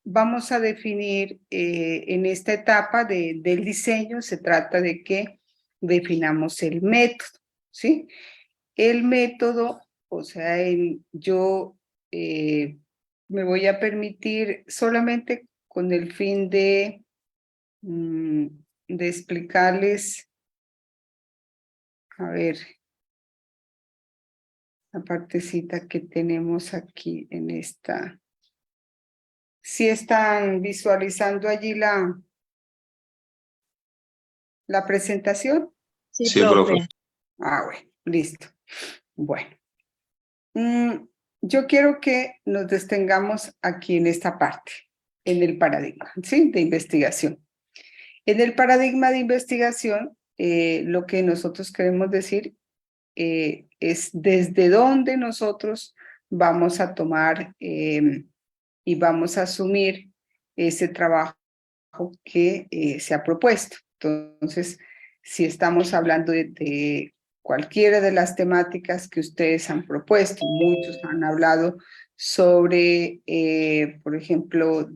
vamos a definir en esta etapa del diseño, se trata de que definamos el método, ¿sí? El método, o sea, yo me voy a permitir solamente con el fin de explicarles, a ver, la partecita que tenemos aquí en esta. ¿Sí están visualizando allí la presentación? Sí, Sí, profe. profe. Ah, bueno, listo. Bueno, yo quiero que nos detengamos aquí en esta parte, en el paradigma, ¿sí? De investigación. En el paradigma de investigación, lo que nosotros queremos decir es desde dónde nosotros vamos a tomar y vamos a asumir ese trabajo que se ha propuesto. Entonces, si estamos hablando de cualquiera de las temáticas que ustedes han propuesto, muchos han hablado sobre, por ejemplo,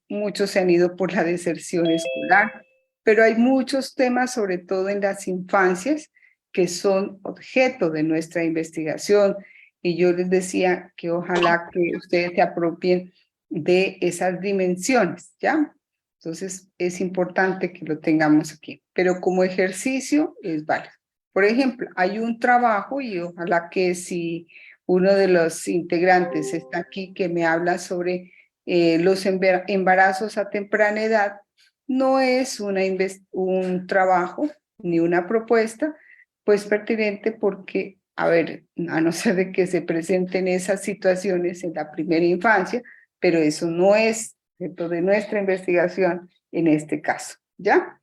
muchos se han ido por la deserción escolar, pero hay muchos temas, sobre todo en las infancias, que son objeto de nuestra investigación. Y yo les decía que ojalá que ustedes se apropien de esas dimensiones, ¿ya? Entonces, es importante que lo tengamos aquí, pero como ejercicio es válido. Por ejemplo, hay un trabajo y ojalá que si uno de los integrantes está aquí que me habla sobre los embarazos a temprana edad, no es un trabajo ni una propuesta, pues pertinente porque, a ver, a no ser de que se presenten esas situaciones en la primera infancia, pero eso no es objeto de nuestra investigación en este caso, ¿ya?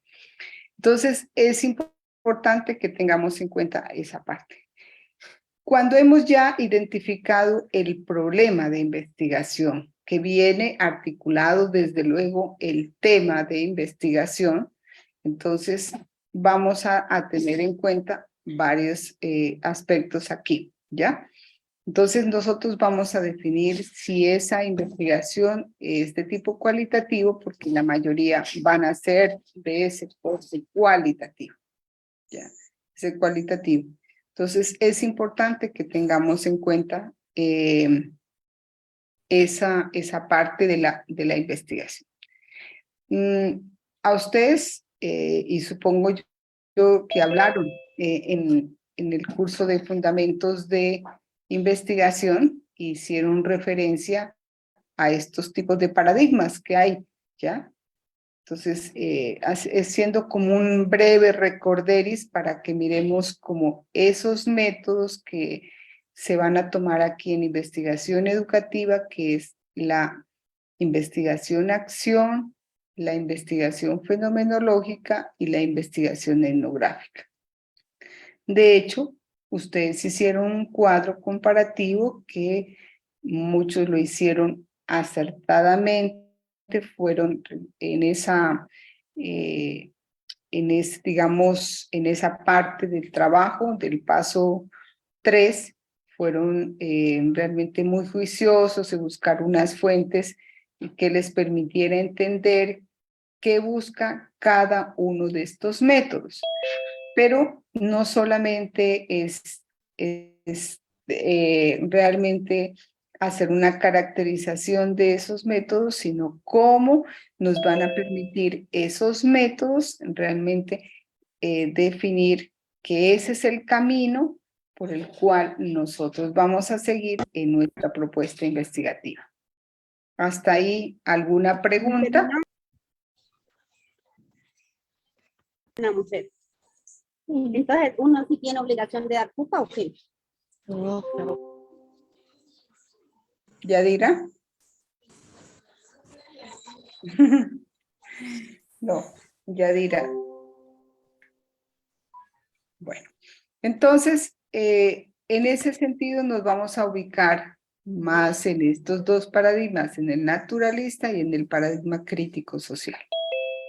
Entonces, es importante que tengamos en cuenta esa parte. Cuando hemos ya identificado el problema de investigación, que viene articulado desde luego el tema de investigación, entonces vamos a tener en cuenta varios aspectos aquí, ¿ya? Entonces nosotros vamos a definir si esa investigación es de tipo cualitativo, porque la mayoría van a ser de ese corte cualitativo, ¿ya? Ese cualitativo. Entonces es importante que tengamos en cuenta esa parte de la investigación. A ustedes, y supongo yo que hablaron en el curso de fundamentos de investigación, hicieron referencia a estos tipos de paradigmas que hay, ¿ya? Entonces, es siendo como un breve recorderis para que miremos como esos métodos que se van a tomar aquí en investigación educativa, que es la investigación-acción, la investigación fenomenológica y la investigación etnográfica. De hecho, ustedes hicieron un cuadro comparativo que muchos lo hicieron acertadamente, fueron en esa, digamos, en esa parte del trabajo, del paso 3, fueron realmente muy juiciosos de buscar unas fuentes que les permitiera entender qué busca cada uno de estos métodos. Pero no solamente es realmente hacer una caracterización de esos métodos, sino cómo nos van a permitir esos métodos realmente definir que ese es el camino por el cual nosotros vamos a seguir en nuestra propuesta investigativa. ¿Hasta ahí alguna pregunta? Entonces, ¿uno sí tiene obligación de dar culpa o qué? No, claro. ¿Yadira? No, Yadira. Bueno, entonces, en ese sentido nos vamos a ubicar más en estos dos paradigmas, en el naturalista y en el paradigma crítico social,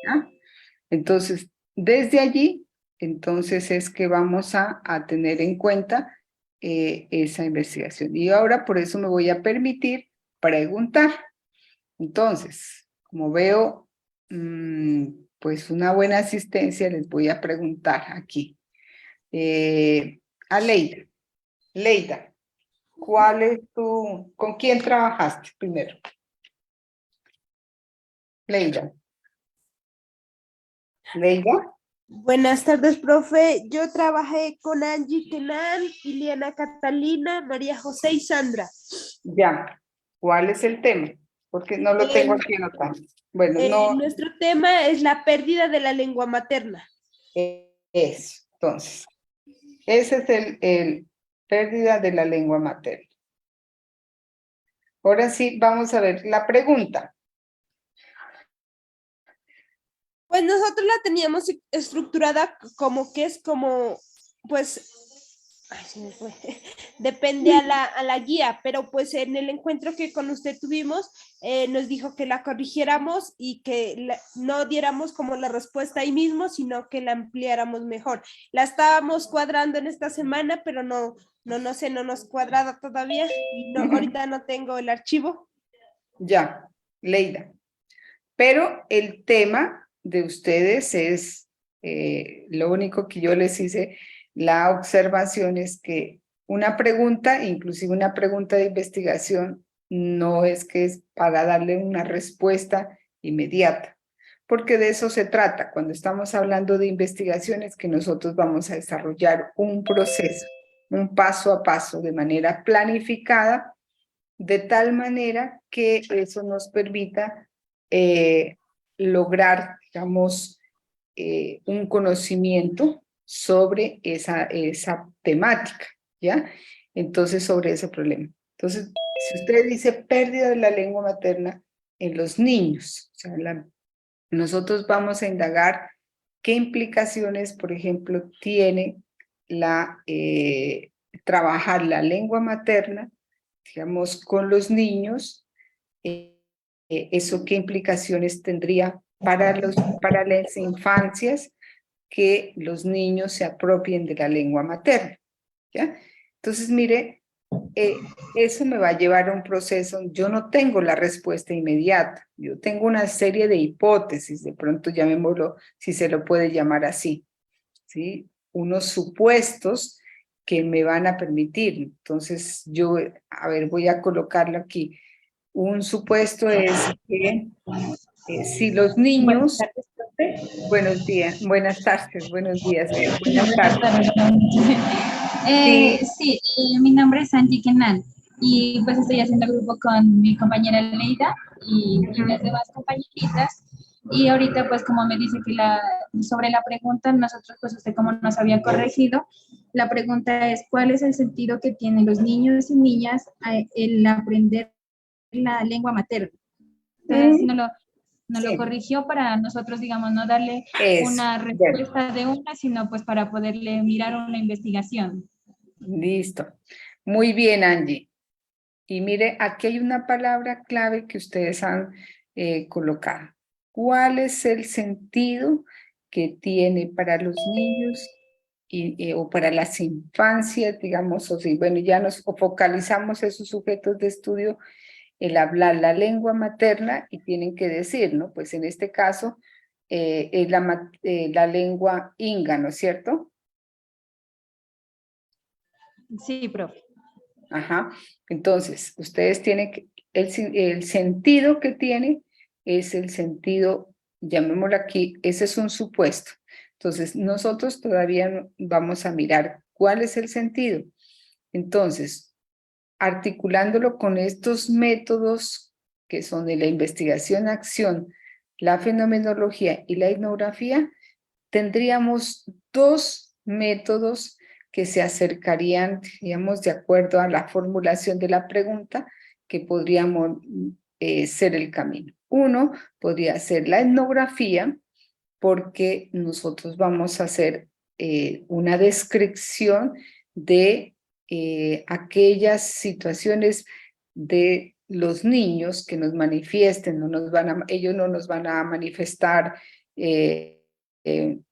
¿ya? Entonces, desde allí, entonces es que vamos a tener en cuenta esa investigación. Y ahora por eso me voy a permitir preguntar. Entonces, Como veo, pues una buena asistencia, les voy a preguntar aquí. A Leida. Leida, ¿cuál es con quién trabajaste primero? Leida. Leida. Buenas tardes, profe. Yo trabajé con Angie Kenan, Iliana Catalina, María José y Sandra. Ya. ¿Cuál es el tema? Porque no lo tengo aquí anotado. Bueno, no Nuestro tema es la pérdida de la lengua materna. es. Entonces, ese es el pérdida de la lengua materna. Ahora sí, vamos a ver la pregunta. Pues nosotros la teníamos estructurada como que es como, pues, ay, se me fue. Depende a la guía, pero pues en el encuentro que con usted tuvimos, nos dijo que la corrigiéramos y que no diéramos como la respuesta ahí mismo, sino que la ampliáramos mejor. La estábamos cuadrando en esta semana, pero no sé, no nos cuadrada todavía y no, ahorita no tengo el archivo. Ya, Leida. Pero el tema de ustedes es, lo único que yo les hice, la observación es que una pregunta, inclusive una pregunta de investigación, no es que es para darle una respuesta inmediata, porque de eso se trata. Cuando estamos hablando de investigaciones, que nosotros vamos a desarrollar un proceso, un paso a paso, de manera planificada, de tal manera que eso nos permita lograr, digamos, un conocimiento sobre esa temática, ¿ya? Entonces, sobre ese problema. Entonces, si usted dice pérdida de la lengua materna en los niños, o sea, nosotros vamos a indagar qué implicaciones, por ejemplo, tiene trabajar la lengua materna, digamos, con los niños, eso qué implicaciones tendría para las infancias que los niños se apropien de la lengua materna, ¿ya? Entonces, mire, eso me va a llevar a un proceso, yo no tengo la respuesta inmediata, yo tengo una serie de hipótesis, de pronto llamémoslo, si se lo puede llamar así, ¿sí? Unos supuestos que me van a permitir. Entonces, yo, a ver, voy a colocarlo aquí. Un supuesto es que si los niños, buenos días, buenas tardes, buenos días, buenas Buenas tardes. tardes. Sí, Sí, mi nombre es Angie Kenan y pues estoy haciendo grupo con mi compañera Leida y las demás compañeritas. Y ahorita pues como me dice que sobre la pregunta, nosotros pues usted como nos había corregido, la pregunta es ¿cuál es el sentido que tienen los niños y niñas el aprender la lengua materna? Entonces, sí nos lo sí, corrigió para nosotros, digamos, no darle eso. una Bueno, respuesta de una, sino pues para poderle mirar una investigación. listo. Muy bien, Angie. Y mire, aquí hay una palabra clave que ustedes han colocado. ¿Cuál es el sentido que tiene para los niños o para las infancias, digamos, o sí, bueno, ya nos focalizamos esos sujetos de estudio, el hablar la lengua materna y tienen que decir, ¿no? Pues en este caso es la lengua inga, ¿no es cierto? Sí, profe. Ajá. Entonces, ustedes tienen que, el sentido que tiene es el sentido, llamémoslo aquí, ese es un supuesto. Entonces, nosotros todavía vamos a mirar cuál es el sentido. Entonces, articulándolo con estos métodos que son de la investigación-acción, la fenomenología y la etnografía, tendríamos dos métodos que se acercarían, digamos, de acuerdo a la formulación de la pregunta, que podríamos ser el camino. Uno podría ser la etnografía, porque nosotros vamos a hacer una descripción de aquellas situaciones de los niños que nos manifiesten, ellos no nos van a manifestar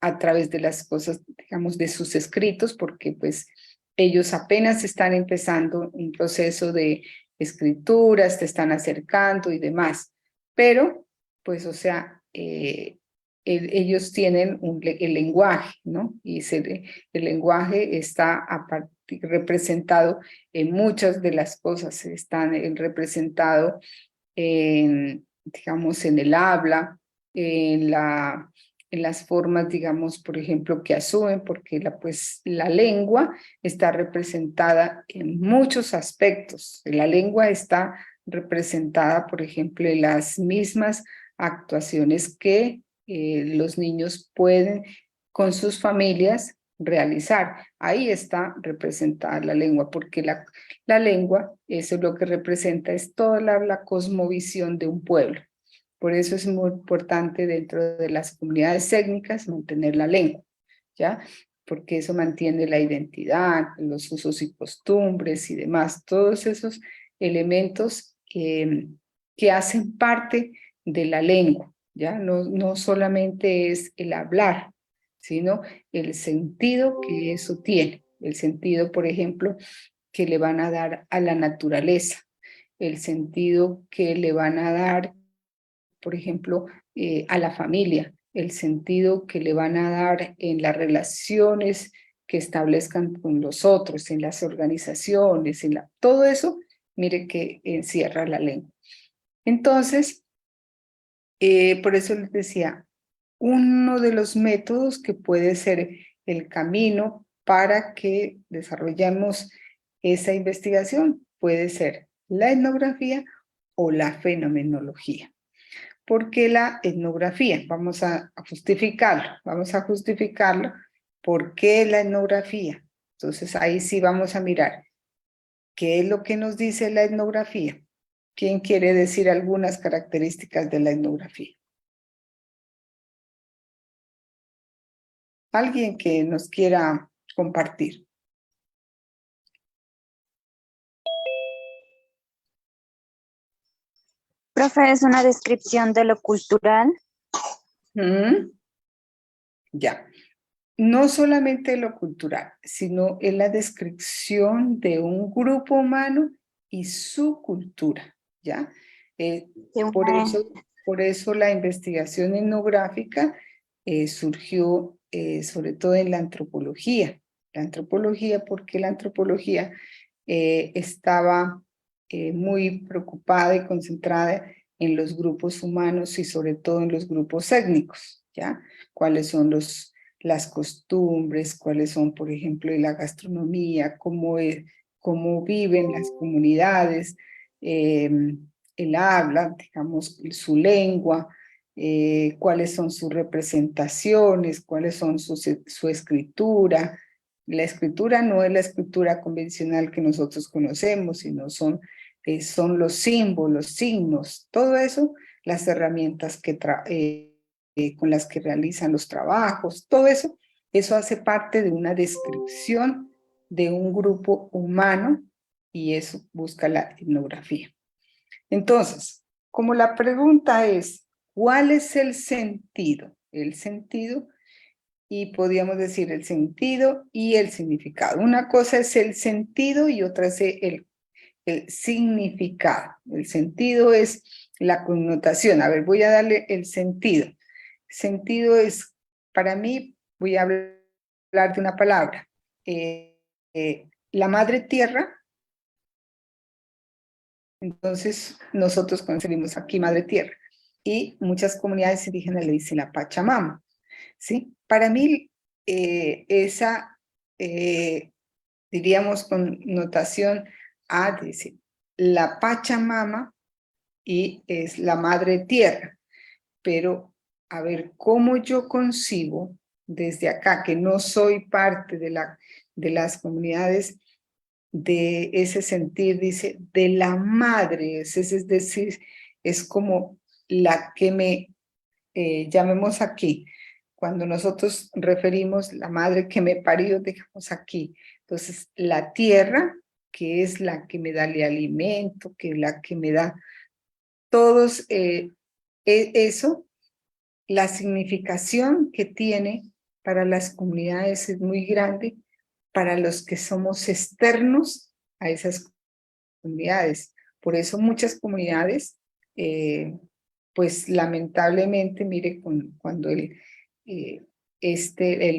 a través de las cosas, digamos, de sus escritos, porque pues ellos apenas están empezando un proceso de escritura, se están acercando y demás, pero pues o sea, ellos tienen el lenguaje, ¿no? Y el lenguaje está representado en muchas de las cosas, están representado en, digamos, en el habla, en las formas, digamos, por ejemplo, que asumen, porque pues, la lengua está representada en muchos aspectos. La lengua está representada, por ejemplo, en las mismas actuaciones que los niños pueden con sus familias realizar. Ahí está representada la lengua, porque la lengua, eso es lo que representa, es toda la cosmovisión de un pueblo. Por eso es muy importante dentro de las comunidades étnicas mantener la lengua, ¿ya? Porque eso mantiene la identidad, los usos y costumbres y demás, todos esos elementos que hacen parte de la lengua, ¿ya? No solamente es el hablar, sino el sentido que eso tiene. El sentido, por ejemplo, que le van a dar a la naturaleza, el sentido que le van a dar, por ejemplo, a la familia, el sentido que le van a dar en las relaciones que establezcan con los otros, en las organizaciones, todo eso, mire que encierra la lengua. Entonces, por eso les decía, uno de los métodos que puede ser el camino para que desarrollemos esa investigación puede ser la etnografía o la fenomenología. ¿Por qué la etnografía? Vamos a justificarlo. ¿Por qué la etnografía? Entonces ahí sí vamos a mirar qué es lo que nos dice la etnografía. ¿Quién quiere decir algunas características de la etnografía? Alguien que nos quiera compartir. Profe, es una descripción de lo cultural. Ya. No solamente lo cultural, sino en la descripción de un grupo humano y su cultura, ¿ya? Por eso la investigación etnográfica surgió sobre todo en la antropología. La antropología, porque la antropología estaba muy preocupada y concentrada en los grupos humanos y sobre todo en los grupos étnicos, ¿ya? ¿Cuáles son las costumbres, cuáles son, por ejemplo, la gastronomía, cómo viven las comunidades, el habla, digamos, su lengua, cuáles son sus representaciones, cuáles son su escritura. La escritura no es la escritura convencional que nosotros conocemos, sino son los símbolos, signos, todo eso, las herramientas con las que realizan los trabajos, todo eso hace parte de una descripción de un grupo humano y eso busca la etnografía. Entonces, como la pregunta es, ¿cuál es el sentido? El sentido, y podríamos decir el sentido y el significado. Una cosa es el sentido y otra es el significado. El sentido es la connotación. A ver, voy a darle el sentido. Sentido es, para mí, voy a hablar de una palabra. La madre tierra. Entonces, nosotros concebimos aquí madre tierra. Y muchas comunidades indígenas le dicen la Pachamama. ¿Sí? Para mí, esa, diríamos, connotación a decir, la Pachamama y es la madre tierra. Pero, a ver, ¿cómo yo concibo desde acá, que no soy parte de las comunidades, de ese sentir, dice, de la madre, es decir, es como la que me, llamemos aquí, cuando nosotros referimos la madre que me parió, dejamos aquí, entonces la tierra, que es la que me da el alimento, que es la que me da todos, eso, la significación que tiene para las comunidades es muy grande, para los que somos externos a esas comunidades. Por eso muchas comunidades pues lamentablemente, mire, cuando el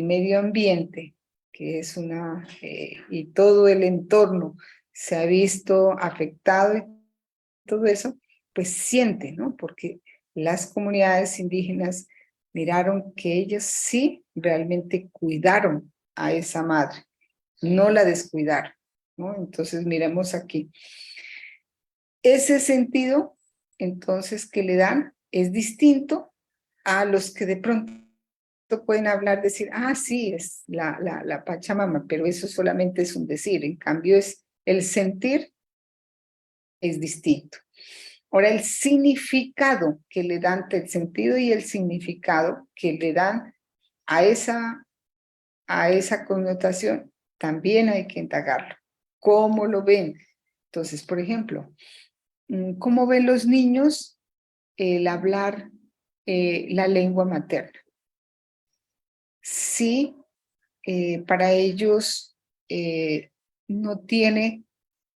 medio ambiente, que es y todo el entorno se ha visto afectado y todo eso, pues siente, ¿no? Porque las comunidades indígenas miraron que ellos sí realmente cuidaron a esa madre, no la descuidaron, ¿no? Entonces miremos aquí. Ese sentido, entonces, que le dan es distinto a los que de pronto pueden hablar, decir, ah, sí, es la Pachamama, pero eso solamente es un decir, en cambio es el sentir es distinto. Ahora, el significado que le dan, el sentido y el significado que le dan a esa connotación, también hay que indagarlo. ¿Cómo lo ven? Entonces, por ejemplo, ¿cómo ven los niños el hablar la lengua materna? Sí, para ellos no tiene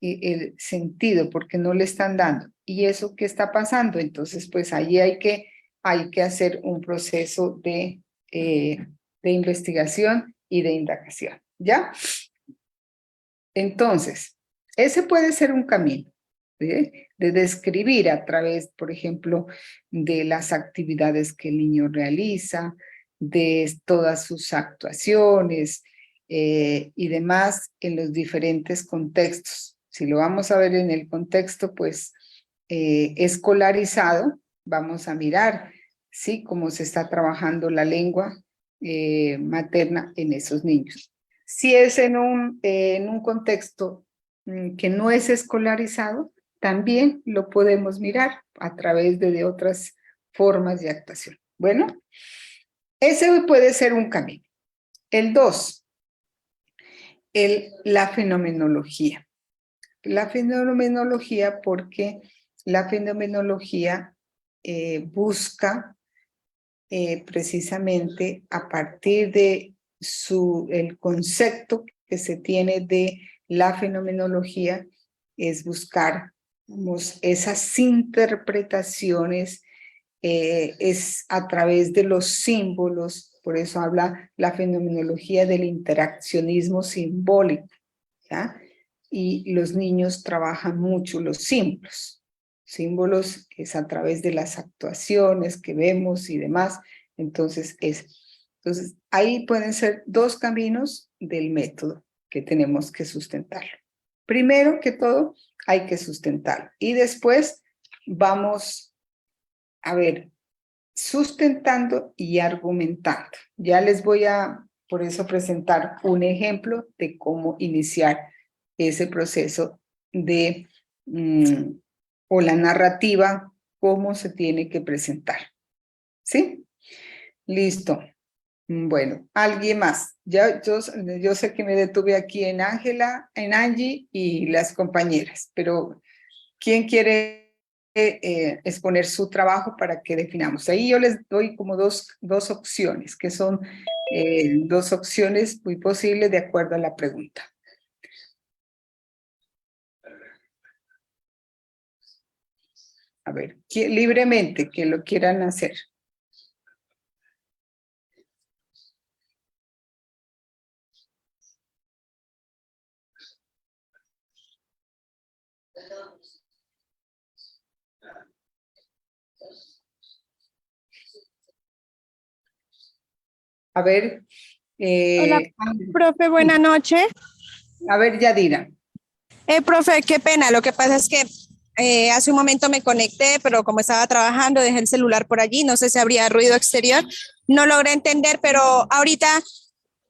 el sentido porque no le están dando. ¿Y eso qué está pasando? Entonces, pues ahí hay que hacer un proceso de investigación y de indagación, ¿ya? Entonces, ese puede ser un camino, ¿sí? De describir a través, por ejemplo, de las actividades que el niño realiza, de todas sus actuaciones y demás en los diferentes contextos. Si lo vamos a ver en el contexto, pues, escolarizado, vamos a mirar, ¿sí? Cómo se está trabajando la lengua materna en esos niños. Si es en un contexto que no es escolarizado, también lo podemos mirar a través de otras formas de actuación. Bueno, ese puede ser un camino. El 2, la fenomenología. La fenomenología porque la fenomenología busca precisamente a partir de el concepto que se tiene de la fenomenología, es buscar esas interpretaciones, es a través de los símbolos, por eso habla la fenomenología del interaccionismo simbólico, ¿ya? Y los niños trabajan mucho los símbolos. Símbolos es a través de las actuaciones que vemos y demás. Entonces, ahí pueden ser dos caminos del método que tenemos que sustentarlo. Primero que todo, hay que sustentarlo. Y después vamos a ver, sustentando y argumentando. Ya les voy a, por eso, presentar un ejemplo de cómo iniciar ese proceso de, o la narrativa, cómo se tiene que presentar. ¿Sí? Listo. Bueno, ¿alguien más? Yo sé que me detuve aquí en Ángela, en Angie y las compañeras, pero ¿quién quiere exponer su trabajo para que definamos? Ahí yo les doy como dos opciones, que son dos opciones muy posibles de acuerdo a la pregunta. A ver, libremente, que lo quieran hacer. A ver. Hola, profe, buena noche. A ver, Yadira. Profe, qué pena. Lo que pasa es que hace un momento me conecté, pero como estaba trabajando, dejé el celular por allí. No sé si habría ruido exterior. No logré entender, pero ahorita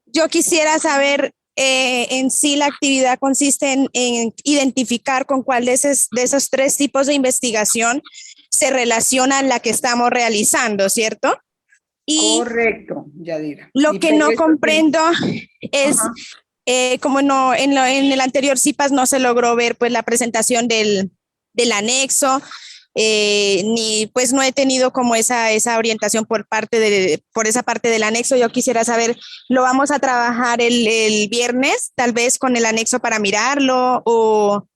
yo quisiera saber en sí la actividad consiste en identificar con cuál de esos tres tipos de investigación se relaciona la que estamos realizando, ¿cierto? Y correcto, Yadira. lo que no comprendo es, como no en el anterior CIPAS no se logró ver pues la presentación del anexo, ni pues no he tenido como esa orientación por esa parte del anexo. Yo quisiera saber, ¿lo vamos a trabajar el viernes, tal vez con el anexo para mirarlo o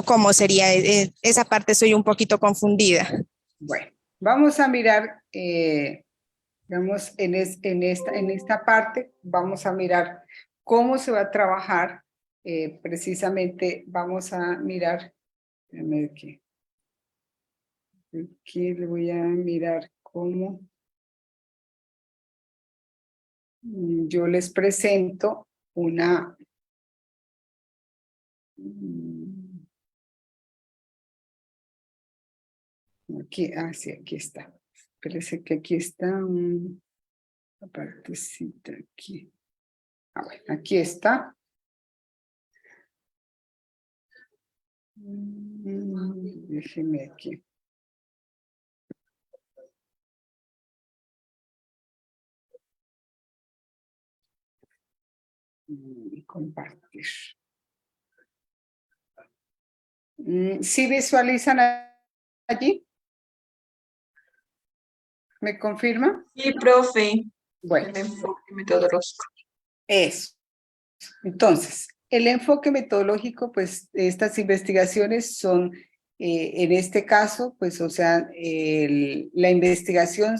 cómo sería? Esa parte soy un poquito confundida. Bueno, Vamos a mirar, digamos, en esta parte, vamos a mirar cómo se va a trabajar. Precisamente vamos a mirar, déjame ver aquí le voy a mirar cómo yo les presento una... Aquí, sí, aquí está. Parece que aquí está una partecita aquí. Bueno, aquí está. Déjeme aquí. Compartir. ¿Sí visualizan allí? ¿Me confirma? Sí, profe. Bueno, El enfoque metodológico. eso. Entonces, el enfoque metodológico, pues estas investigaciones son, en este caso, pues o sea, la investigación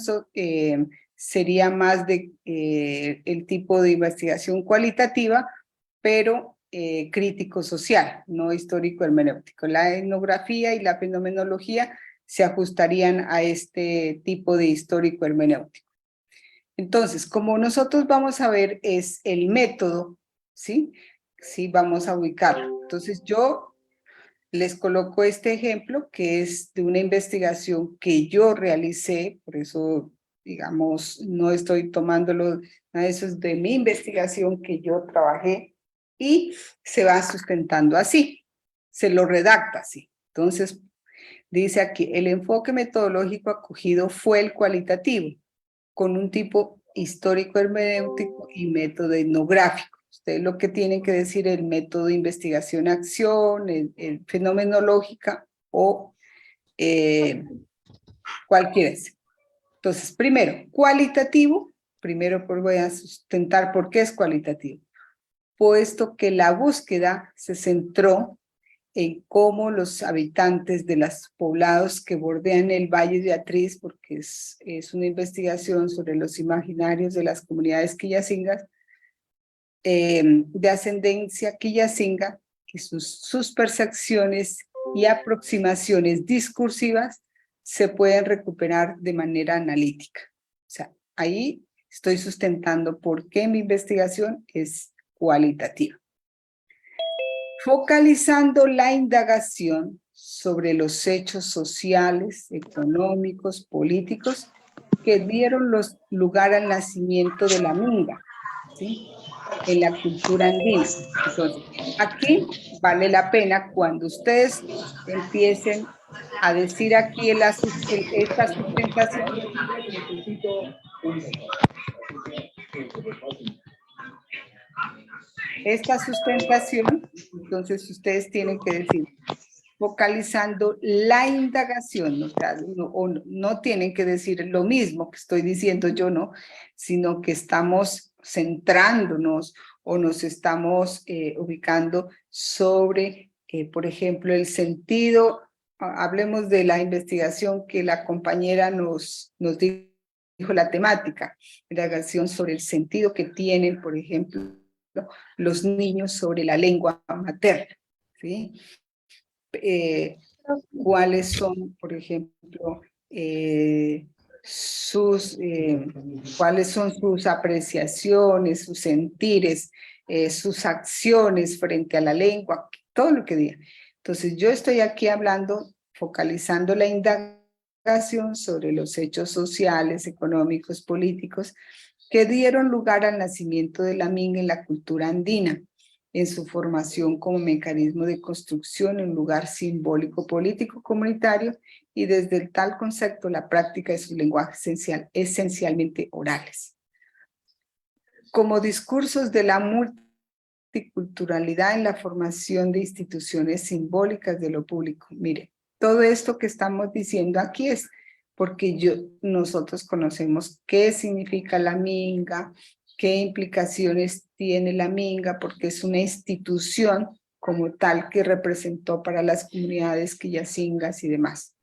sería más de el tipo de investigación cualitativa, pero crítico-social, no histórico-hermenéutico. La etnografía y la fenomenología se ajustarían a este tipo de histórico-hermenéutico. Entonces, como nosotros vamos a ver es el método, ¿sí? Sí, vamos a ubicarlo. Entonces, yo les coloco este ejemplo que es de una investigación que yo realicé, por eso, digamos, no estoy tomándolo, nada de eso es de mi investigación que yo trabajé y se va sustentando así, se lo redacta así. Entonces, dice aquí, el enfoque metodológico acogido fue el cualitativo, con un tipo histórico hermenéutico y método etnográfico. Ustedes lo que tienen que decir el método de investigación-acción, el fenomenológica o cualquiera. Entonces, primero, cualitativo. Primero voy a sustentar por qué es cualitativo. Puesto que la búsqueda se centró en cómo los habitantes de los poblados que bordean el Valle de Atriz, porque es una investigación sobre los imaginarios de las comunidades quillacingas, de ascendencia quillacinga, y sus percepciones y aproximaciones discursivas se pueden recuperar de manera analítica. O sea, ahí estoy sustentando por qué mi investigación es cualitativa. Focalizando la indagación sobre los hechos sociales, económicos, políticos que dieron lugar al nacimiento de la minga, ¿sí? En la cultura andina. Entonces, aquí vale la pena cuando ustedes empiecen a decir aquí esta sustentación, entonces ustedes tienen que decir, focalizando la indagación, o sea, no tienen que decir lo mismo que estoy diciendo yo, no, sino que estamos centrándonos o nos estamos ubicando sobre, por ejemplo, el sentido. Hablemos de la investigación que la compañera nos dijo la temática, indagación sobre el sentido que tienen, por ejemplo, los niños sobre la lengua materna, ¿sí? Cuáles son, por ejemplo, cuáles son sus apreciaciones, sus sentires, sus acciones frente a la lengua, todo lo que digan. Entonces, yo estoy aquí hablando, focalizando la indagación sobre los hechos sociales, económicos, políticos, que dieron lugar al nacimiento de la minga en la cultura andina, en su formación como mecanismo de construcción en un lugar simbólico, político, comunitario, y desde el tal concepto la práctica de sus lenguajes esencialmente orales. Como discursos de la multiculturalidad en la formación de instituciones simbólicas de lo público. Mire, todo esto que estamos diciendo aquí es porque nosotros conocemos qué significa la minga, qué implicaciones tiene la minga, porque es una institución como tal que representó para las comunidades quillacingas y demás.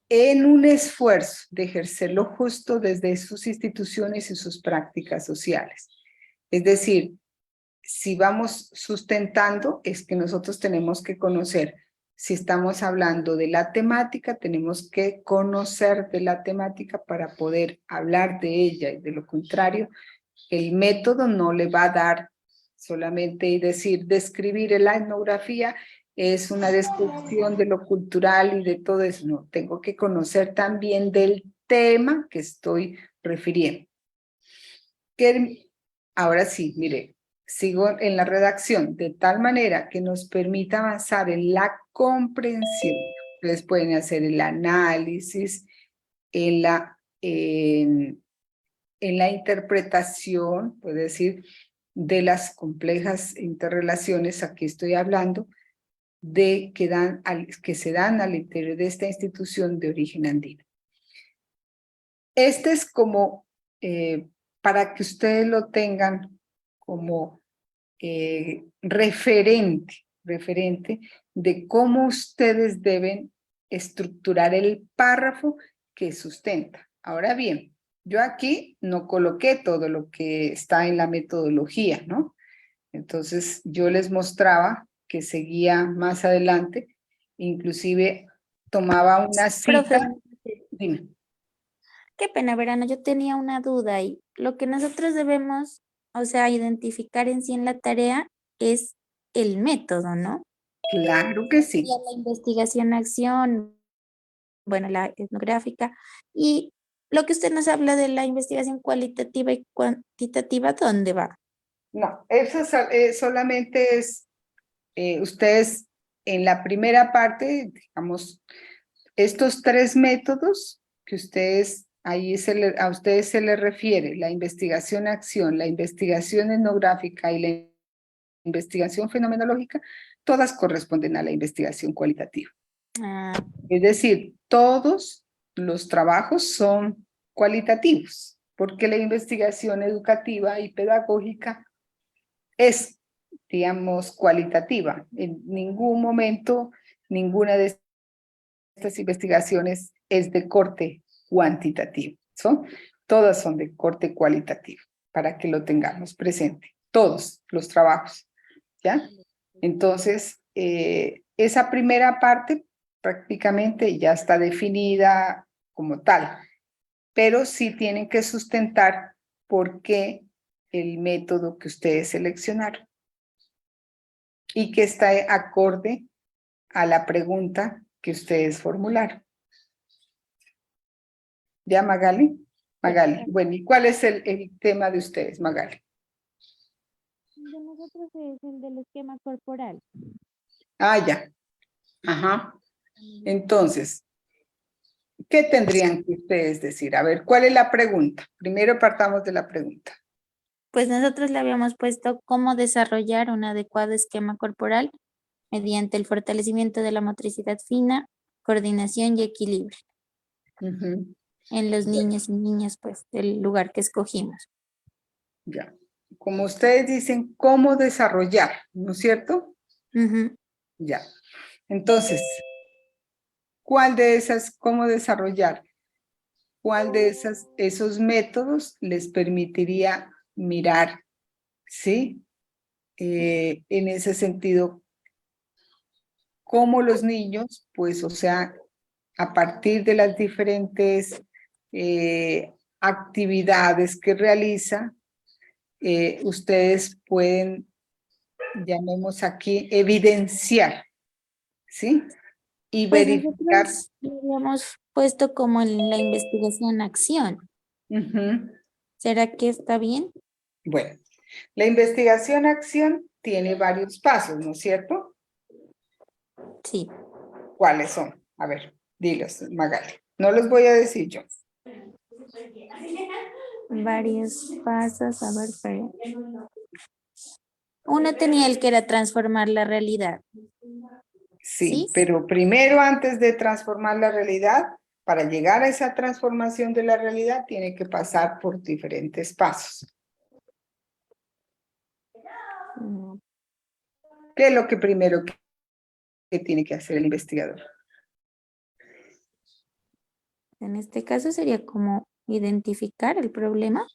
en un esfuerzo de ejercerlo justo desde sus instituciones y sus prácticas sociales. Es decir, si vamos sustentando, es que nosotros tenemos que conocer. Si estamos hablando de la temática, tenemos que conocer de la temática para poder hablar de ella, y de lo contrario, el método no le va a dar solamente decir, describir la etnografía es una descripción de lo cultural y de todo eso. No, tengo que conocer también del tema que estoy refiriendo. Ahora sí, mire, sigo en la redacción de tal manera que nos permita avanzar en la comprensión. Ustedes pueden hacer el análisis, en la interpretación, puede decir, de las complejas interrelaciones, aquí estoy hablando, que se dan al interior de esta institución de origen andino. Este es como, para que ustedes lo tengan como referente de cómo ustedes deben estructurar el párrafo que sustenta. Ahora bien, yo aquí no coloqué todo lo que está en la metodología, ¿no? Entonces yo les mostraba que seguía más adelante, inclusive tomaba una cita. Profe, Dime. qué pena, Verano, yo tenía una duda y lo que nosotros debemos, o sea, identificar en sí en la tarea es el método, ¿no? Claro que sí. Y a la investigación-acción, bueno, la etnográfica, y lo que usted nos habla de la investigación cualitativa y cuantitativa, ¿dónde va? No, eso solamente es, ustedes en la primera parte, digamos, estos tres métodos que ustedes, a ustedes se les refiere, la investigación-acción, la investigación etnográfica y la investigación fenomenológica, todas corresponden a la investigación cualitativa. Ah, Es decir, todos los trabajos son cualitativos, porque la investigación educativa y pedagógica es, digamos, cualitativa. En ningún momento, ninguna de estas investigaciones es de corte cuantitativo. Todas son de corte cualitativo, para que lo tengamos presente. Todos los trabajos, ¿ya? Entonces, esa primera parte prácticamente ya está definida como tal, pero sí tienen que sustentar por qué el método que ustedes seleccionaron y que está acorde a la pregunta que ustedes formularon. ¿Ya, Magali? Magali, bueno, ¿y cuál es el tema de ustedes, Magali? de nosotros es el del esquema corporal. Ah, ya. Ajá. Entonces, ¿qué tendrían que ustedes decir? A ver, ¿cuál es la pregunta? Primero partamos de la pregunta. Pues nosotros le habíamos puesto cómo desarrollar un adecuado esquema corporal mediante el fortalecimiento de la motricidad fina, coordinación y equilibrio Ujú, en los niños y niñas, pues, del lugar que escogimos. ya. Como ustedes dicen, ¿cómo desarrollar? ¿No es cierto? Ujú. Ya. Entonces, ¿cuál de esas, cómo desarrollar? ¿Cuál de esos métodos les permitiría mirar, sí? En ese sentido, cómo los niños, pues, o sea, a partir de las diferentes actividades que realiza, ustedes pueden, llamemos aquí, evidenciar, ¿sí? Y Pues verificar. nosotros lo habíamos puesto como en la investigación-acción. Ujú. ¿Será que está bien? Bueno, la investigación-acción tiene varios pasos, ¿no es cierto? Sí. ¿Cuáles son? A ver, dilos, Magali. No los voy a decir yo. Varios pasos. A ver, espera. Uno tenía el que era transformar la realidad. Sí, ¿Sí? pero primero, antes de transformar la realidad, para llegar a esa transformación de la realidad, tiene que pasar por diferentes pasos. Mm, ¿Qué es lo que primero que tiene que hacer el investigador? En este caso sería como identificar el problema.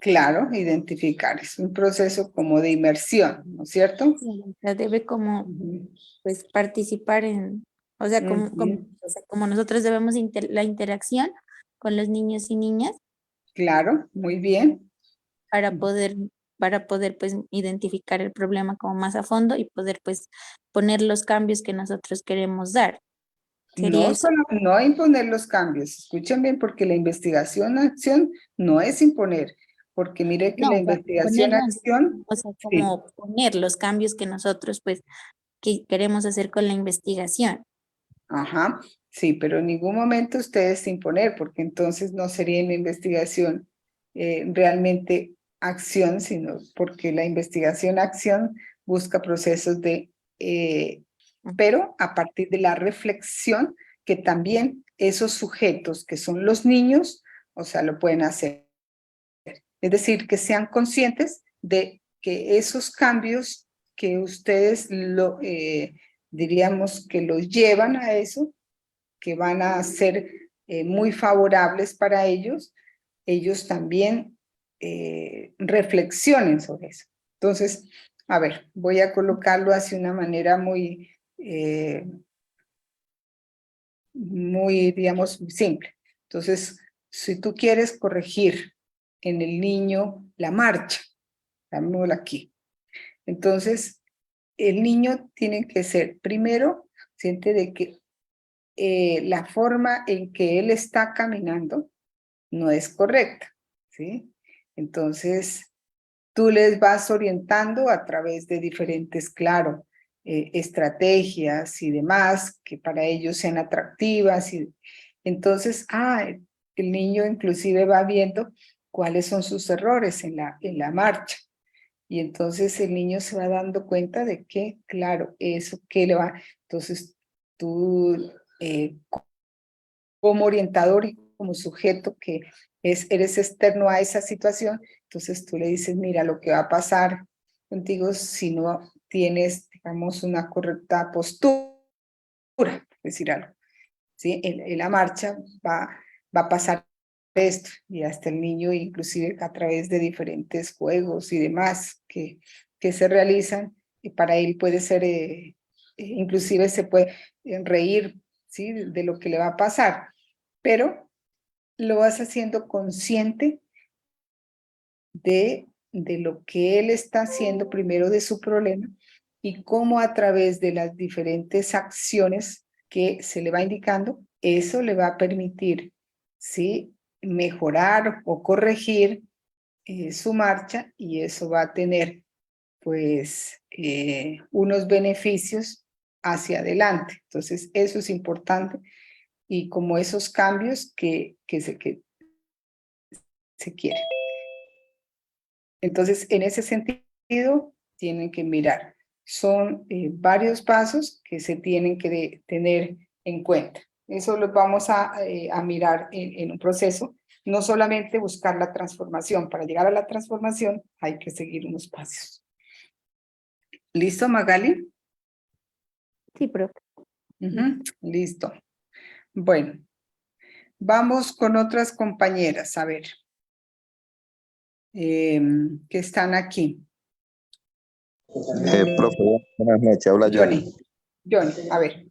Claro, identificar. Es un proceso como de inmersión, ¿no es cierto? O sea, debe como Ujú, pues participar en, o sea, ujú, como nosotros debemos la interacción con los niños y niñas claro, muy bien. para poder pues identificar el problema como más a fondo y poder pues poner los cambios que nosotros queremos dar. ¿Sería No eso? solo, no imponer los cambios. Escuchen bien, porque la investigación-acción no es imponer, porque mire que No, la o sea, ponernos, investigación-acción, o sea, sí, como poner los cambios que nosotros pues que queremos hacer con la investigación. ajá, sí, pero en ningún momento ustedes imponer, porque entonces no sería una investigación realmente acción, sino porque la investigación-acción busca procesos de, pero a partir de la reflexión, que también esos sujetos que son los niños, o sea, lo pueden hacer. Es decir, que sean conscientes de que esos cambios que ustedes diríamos que los llevan a eso, que van a ser muy favorables para ellos, ellos también reflexionen sobre eso. Entonces, a ver, voy a colocarlo así de una manera muy, digamos, simple. Entonces, si tú quieres corregir en el niño la marcha, dámosla aquí. Entonces, el niño tiene que ser, primero, consciente de que la forma en que él está caminando no es correcta, ¿sí? Entonces, tú les vas orientando a través de diferentes, claro, estrategias y demás que para ellos sean atractivas. Y entonces, el niño inclusive va viendo cuáles son sus errores en la marcha. Y entonces el niño se va dando cuenta de que, claro, eso que le va. Entonces, tú como orientador y como sujeto que eres externo a esa situación, entonces tú le dices, mira, lo que va a pasar contigo si no tienes, digamos, una correcta postura, por decir algo, ¿sí? En la marcha va a pasar esto, y hasta el niño, inclusive a través de diferentes juegos y demás que se realizan, y para él puede ser, inclusive se puede reír, ¿sí? De lo que le va a pasar, pero lo vas haciendo consciente de lo que él está haciendo primero de su problema y cómo a través de las diferentes acciones que se le va indicando, eso le va a permitir, ¿sí? Mejorar o corregir su marcha, y eso va a tener pues unos beneficios hacia adelante. Entonces eso es importante, y como esos cambios que se quieren. Entonces, en ese sentido, tienen que mirar. Son varios pasos que se tienen que tener en cuenta. Eso lo vamos a mirar en un proceso. No solamente buscar la transformación. Para llegar a la transformación hay que seguir unos pasos. ¿Listo, Magali? Sí, profe. Listo. Bueno, vamos con otras compañeras, a ver, que están aquí. Profe, buenas noches, habla Johnny. Johnny, a ver.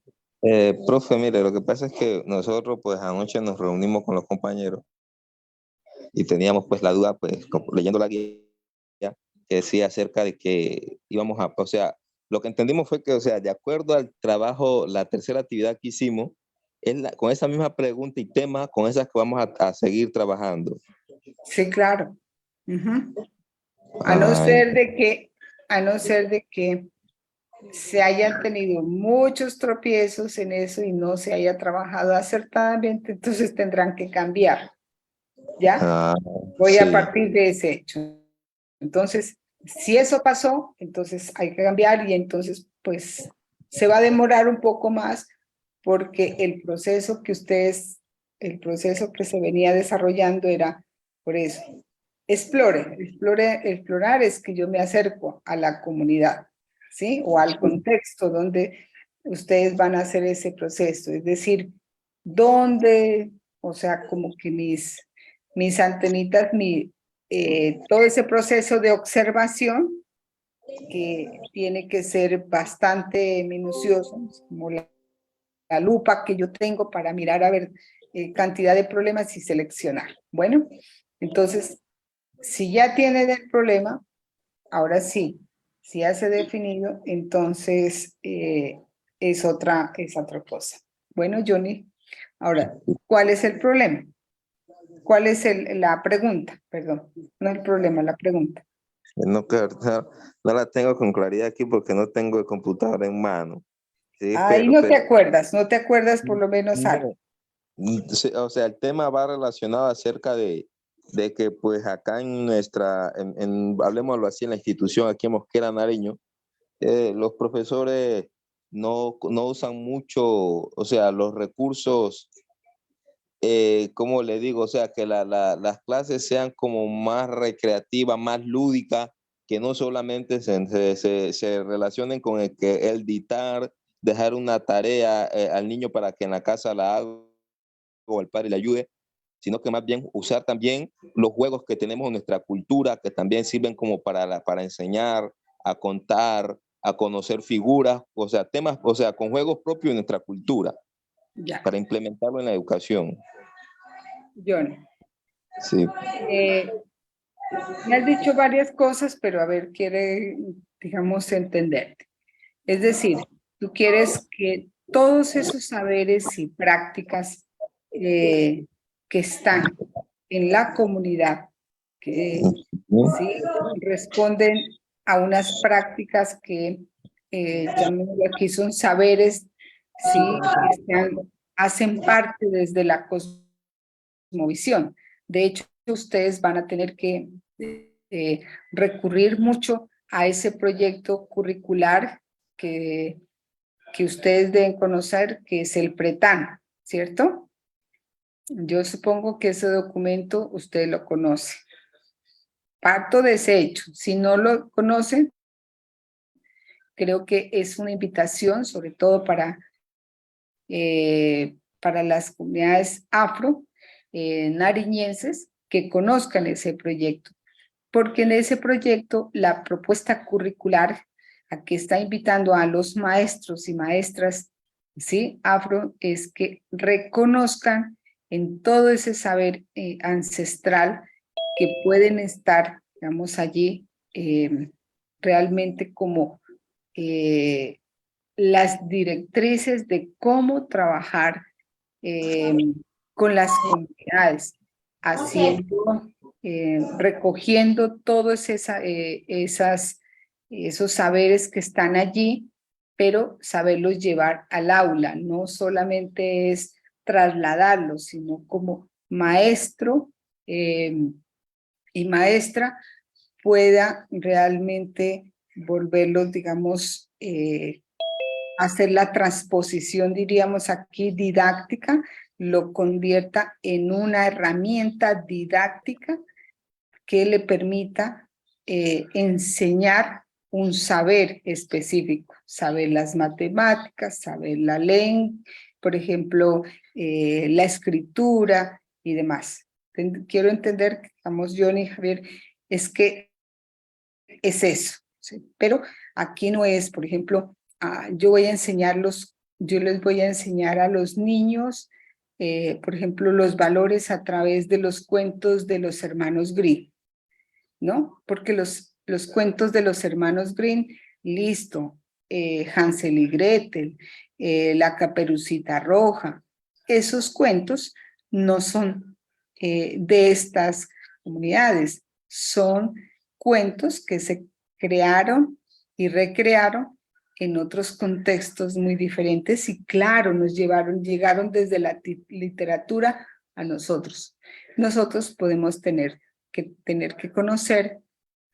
Profe, mire, lo que pasa es que nosotros pues anoche nos reunimos con los compañeros y teníamos pues la duda, pues leyendo la guía que decía acerca de que íbamos a, o sea, lo que entendimos fue que, o sea, de acuerdo al trabajo, la tercera actividad que hicimos, con esa misma pregunta y tema, con esas que vamos a seguir trabajando. Sí, claro. A Ay, no ser de que se hayan tenido muchos tropiezos en eso y no se haya trabajado acertadamente, entonces tendrán que cambiar. ¿Ya? Voy a sí. partir de ese hecho. Entonces, si eso pasó, entonces hay que cambiar, y entonces pues se va a demorar un poco más, porque el proceso que se venía desarrollando era por eso. Explorar es que yo me acerco a la comunidad, ¿sí? O al contexto donde ustedes van a hacer ese proceso, es decir, dónde o sea, como que mis antenitas, todo ese proceso de observación que tiene que ser bastante minucioso, como la lupa que yo tengo para mirar a ver cantidad de problemas y seleccionar. Bueno, entonces, si ya tienen el problema, ahora sí, si ya se ha definido, entonces es otra cosa. Bueno, Johnny, ahora, ¿cuál es el problema? ¿Cuál es la pregunta? Perdón, no el problema, la pregunta. No, no la tengo con claridad aquí porque no tengo el computador en mano. Sí, Ahí no te acuerdas por lo menos algo. Sí, o sea, el tema va relacionado acerca de que pues acá en nuestra, hablemoslo así, en la institución aquí en Mosquera, Nariño, los profesores no usan mucho, o sea, los recursos, ¿cómo le digo? O sea, que las clases sean como más recreativas, más lúdicas, que no solamente se relacionen con el dictar, dejar una tarea al niño para que en la casa la haga o el padre le ayude, sino que más bien usar también los juegos que tenemos en nuestra cultura, que también sirven como para enseñar, a contar, a conocer figuras, o sea, temas, o sea, con juegos propios de nuestra cultura, Ya, para implementarlo en la educación. Johnny. Sí. Me has dicho varias cosas, pero a ver, digamos, entenderte. Es decir, tú quieres que todos esos saberes y prácticas que están en la comunidad, que sí responden a unas prácticas que, llamémoslo aquí, son saberes, sí, hacen parte desde la cosmovisión. De hecho, ustedes van a tener que recurrir mucho a ese proyecto curricular que ustedes deben conocer, que es el PRETAN, ¿cierto? Yo supongo que ese documento usted lo conoce. Parto de ese hecho. Si no lo conocen, creo que es una invitación, sobre todo para las comunidades afro, nariñenses, que conozcan ese proyecto. Porque en ese proyecto la propuesta curricular a que está invitando a los maestros y maestras, ¿sí? Afro, es que reconozcan en todo ese saber ancestral que pueden estar, digamos, allí realmente como las directrices de cómo trabajar con las comunidades, haciendo, recogiendo todos esos saberes que están allí, pero saberlos llevar al aula, no solamente es trasladarlos, sino como maestro y maestra pueda realmente volverlos, digamos, hacer la transposición, diríamos aquí, didáctica, lo convierta en una herramienta didáctica que le permita enseñar un saber específico, saber las matemáticas, saber la lengua, por ejemplo, la escritura y demás. Quiero entender, digamos, Johnny y Javier, es que es eso, ¿sí? Pero aquí no es, por ejemplo, yo les voy a enseñar a los niños, por ejemplo, los valores a través de los cuentos de los hermanos Grimm, ¿no? Porque los cuentos de los hermanos Grimm, listo, Hansel y Gretel, la Caperucita Roja, esos cuentos no son de estas comunidades, son cuentos que se crearon y recrearon en otros contextos muy diferentes y claro, llegaron desde la literatura a nosotros. Nosotros podemos tener que conocer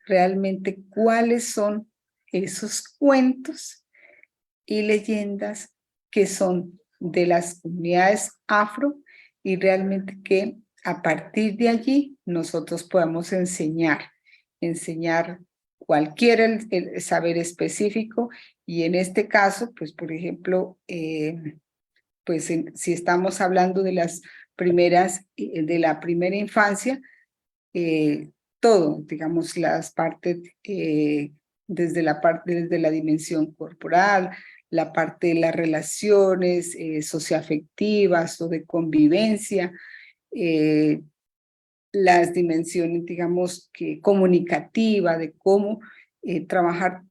realmente cuáles son esos cuentos y leyendas que son de las comunidades afro y realmente que a partir de allí nosotros podamos enseñar cualquier el saber específico y en este caso, pues por ejemplo, pues si estamos hablando de las de la primera infancia, todo, digamos, las partes, desde la dimensión corporal, la parte de las relaciones socioafectivas o de convivencia, las dimensiones, digamos, comunicativa, de cómo trabajar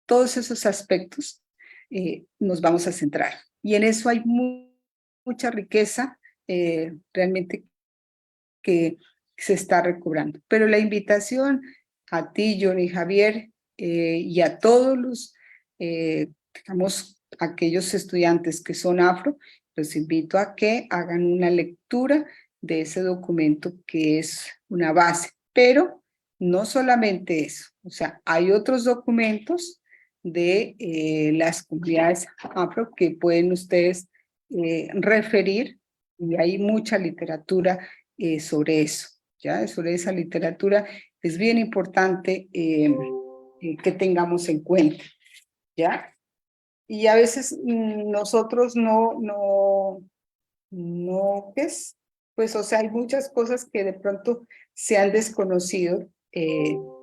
todos esos aspectos, nos vamos a centrar. Y en eso hay mucha riqueza realmente que se está recobrando. Pero la invitación a ti, Johnny, Javier, y a todos los, digamos, aquellos estudiantes que son afro, los invito a que hagan una lectura de ese documento que es una base, pero no solamente eso, o sea, hay otros documentos de las comunidades afro que pueden ustedes referir, y hay mucha literatura sobre eso, ¿ya? Sobre esa literatura es bien importante que tengamos en cuenta, ¿ya? Y a veces nosotros ¿qué es? Pues, o sea, hay muchas cosas que de pronto se han desconocido,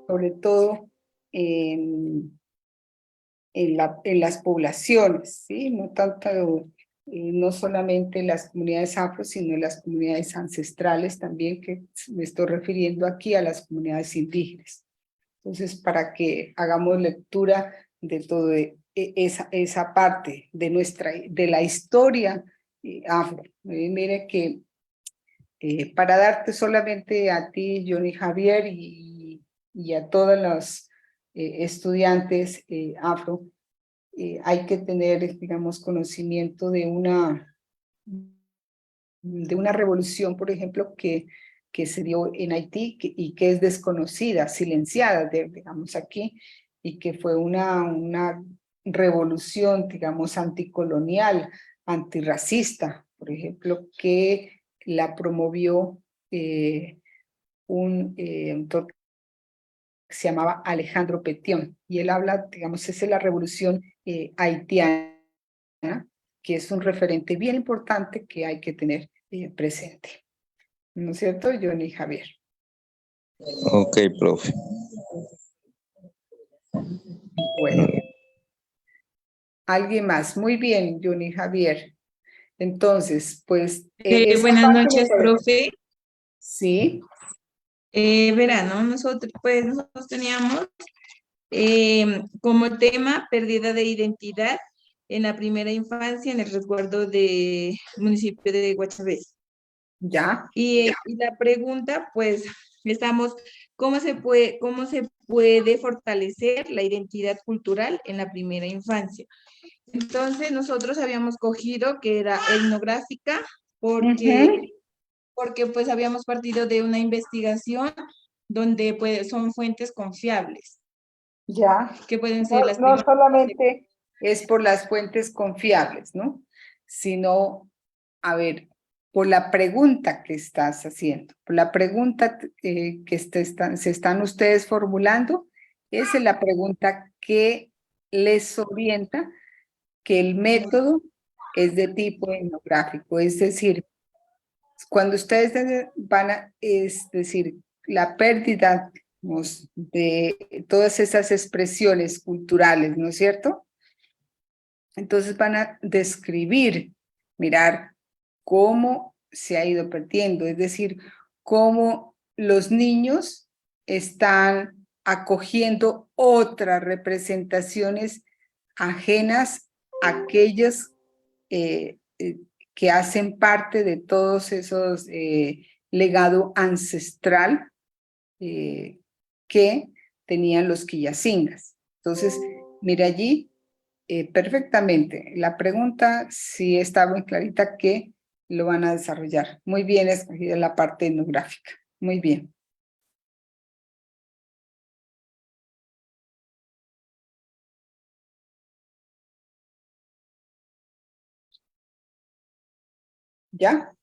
sobre todo en las poblaciones, ¿sí? No tanto, no solamente las comunidades afro, sino las comunidades ancestrales también, que me estoy refiriendo aquí a las comunidades indígenas. Entonces, para que hagamos lectura de toda esa parte de la historia afro. Mire que para darte solamente a ti, Johnny Javier, y a todos los estudiantes afro, hay que tener, digamos, conocimiento de una revolución, por ejemplo, que se dio en Haití y que es desconocida, silenciada, digamos aquí, y que fue una revolución, digamos, anticolonial, antirracista, por ejemplo, que la promovió un autor que se llamaba Alejandro Petión, y él habla, digamos, esa es la revolución haitiana, que es un referente bien importante que hay que tener presente. ¿No es cierto, Johnny Javier? Ok, profe. Bueno. ¿Alguien más? Muy bien, Johnny Javier. Entonces, pues... Buenas noches, profe. Sí. Verá, ¿no? Nosotros teníamos como tema pérdida de identidad en la primera infancia en el resguardo del municipio de Guachabé. Ya. Y la pregunta, pues, ¿cómo se puede fortalecer la identidad cultural en la primera infancia? Entonces, nosotros habíamos cogido que era etnográfica porque pues habíamos partido de una investigación donde pues son fuentes confiables. Ya. Que pueden ser las No solamente es por las fuentes confiables, ¿no? Sino, a ver, por la pregunta que estás haciendo, por la pregunta que se están ustedes formulando, esa es la pregunta que les orienta que el método es de tipo etnográfico, es decir, cuando ustedes es decir, la pérdida, digamos, de todas esas expresiones culturales, ¿no es cierto? Entonces van a describir, mirar cómo se ha ido perdiendo, es decir, cómo los niños están acogiendo otras representaciones ajenas a aquellas que hacen parte de todos esos legado ancestral que tenían los quillacingas. Entonces, mira allí perfectamente. La pregunta sí está muy clarita que lo van a desarrollar. Muy bien escogida la parte etnográfica. Muy bien. ¿Ya?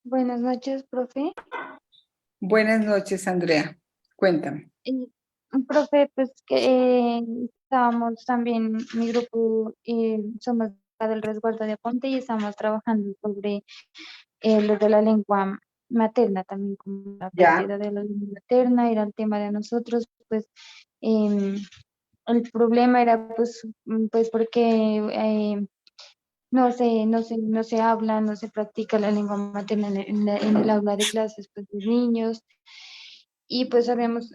Buenas noches, profe. Buenas noches, Andrea. Cuéntame. Profe, pues que estábamos también, mi grupo, somos del resguardo de Aponte y estamos trabajando sobre lo de la lengua materna también, como la Ya. pérdida de la lengua materna, era el tema de nosotros, pues el problema era pues porque no se habla, no se practica la lengua materna en el aula de clases pues, de niños. Y pues habíamos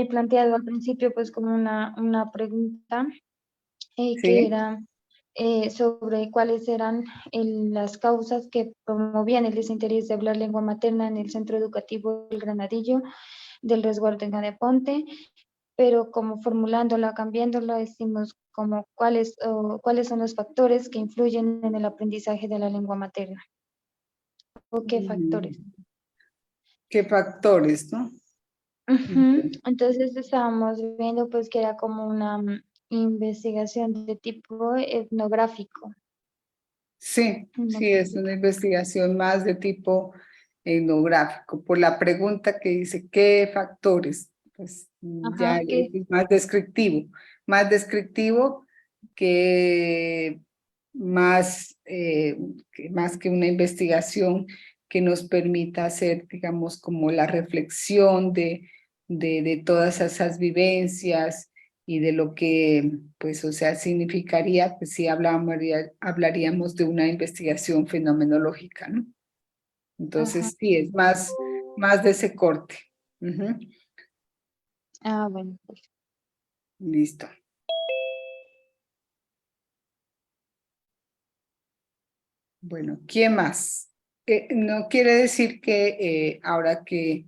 planteado al principio pues como una pregunta que Sí, era sobre cuáles eran las causas que promovían el desinterés de hablar lengua materna en el centro educativo del Granadillo del resguardo en Gadeponte, pero como formulándola, cambiándola, decimos como cuáles son los factores que influyen en el aprendizaje de la lengua materna. ¿O qué factores? ¿Qué factores, no? Ujú. Entonces estábamos viendo pues que era como una investigación de tipo etnográfico. Sí, sí, es una investigación más de tipo etnográfico. Por la pregunta que dice, ¿qué factores? Pues ya Ajá, que es más descriptivo más, que más que una investigación que nos permita hacer, digamos, como la reflexión de todas esas vivencias y de lo que, pues, o sea, significaría, pues sí hablaríamos de una investigación fenomenológica, ¿no? ajá. Entonces, sí, es más de ese corte. Ujú. Bueno, pues, Listo. Bueno, ¿quién más? No quiere decir que ahora que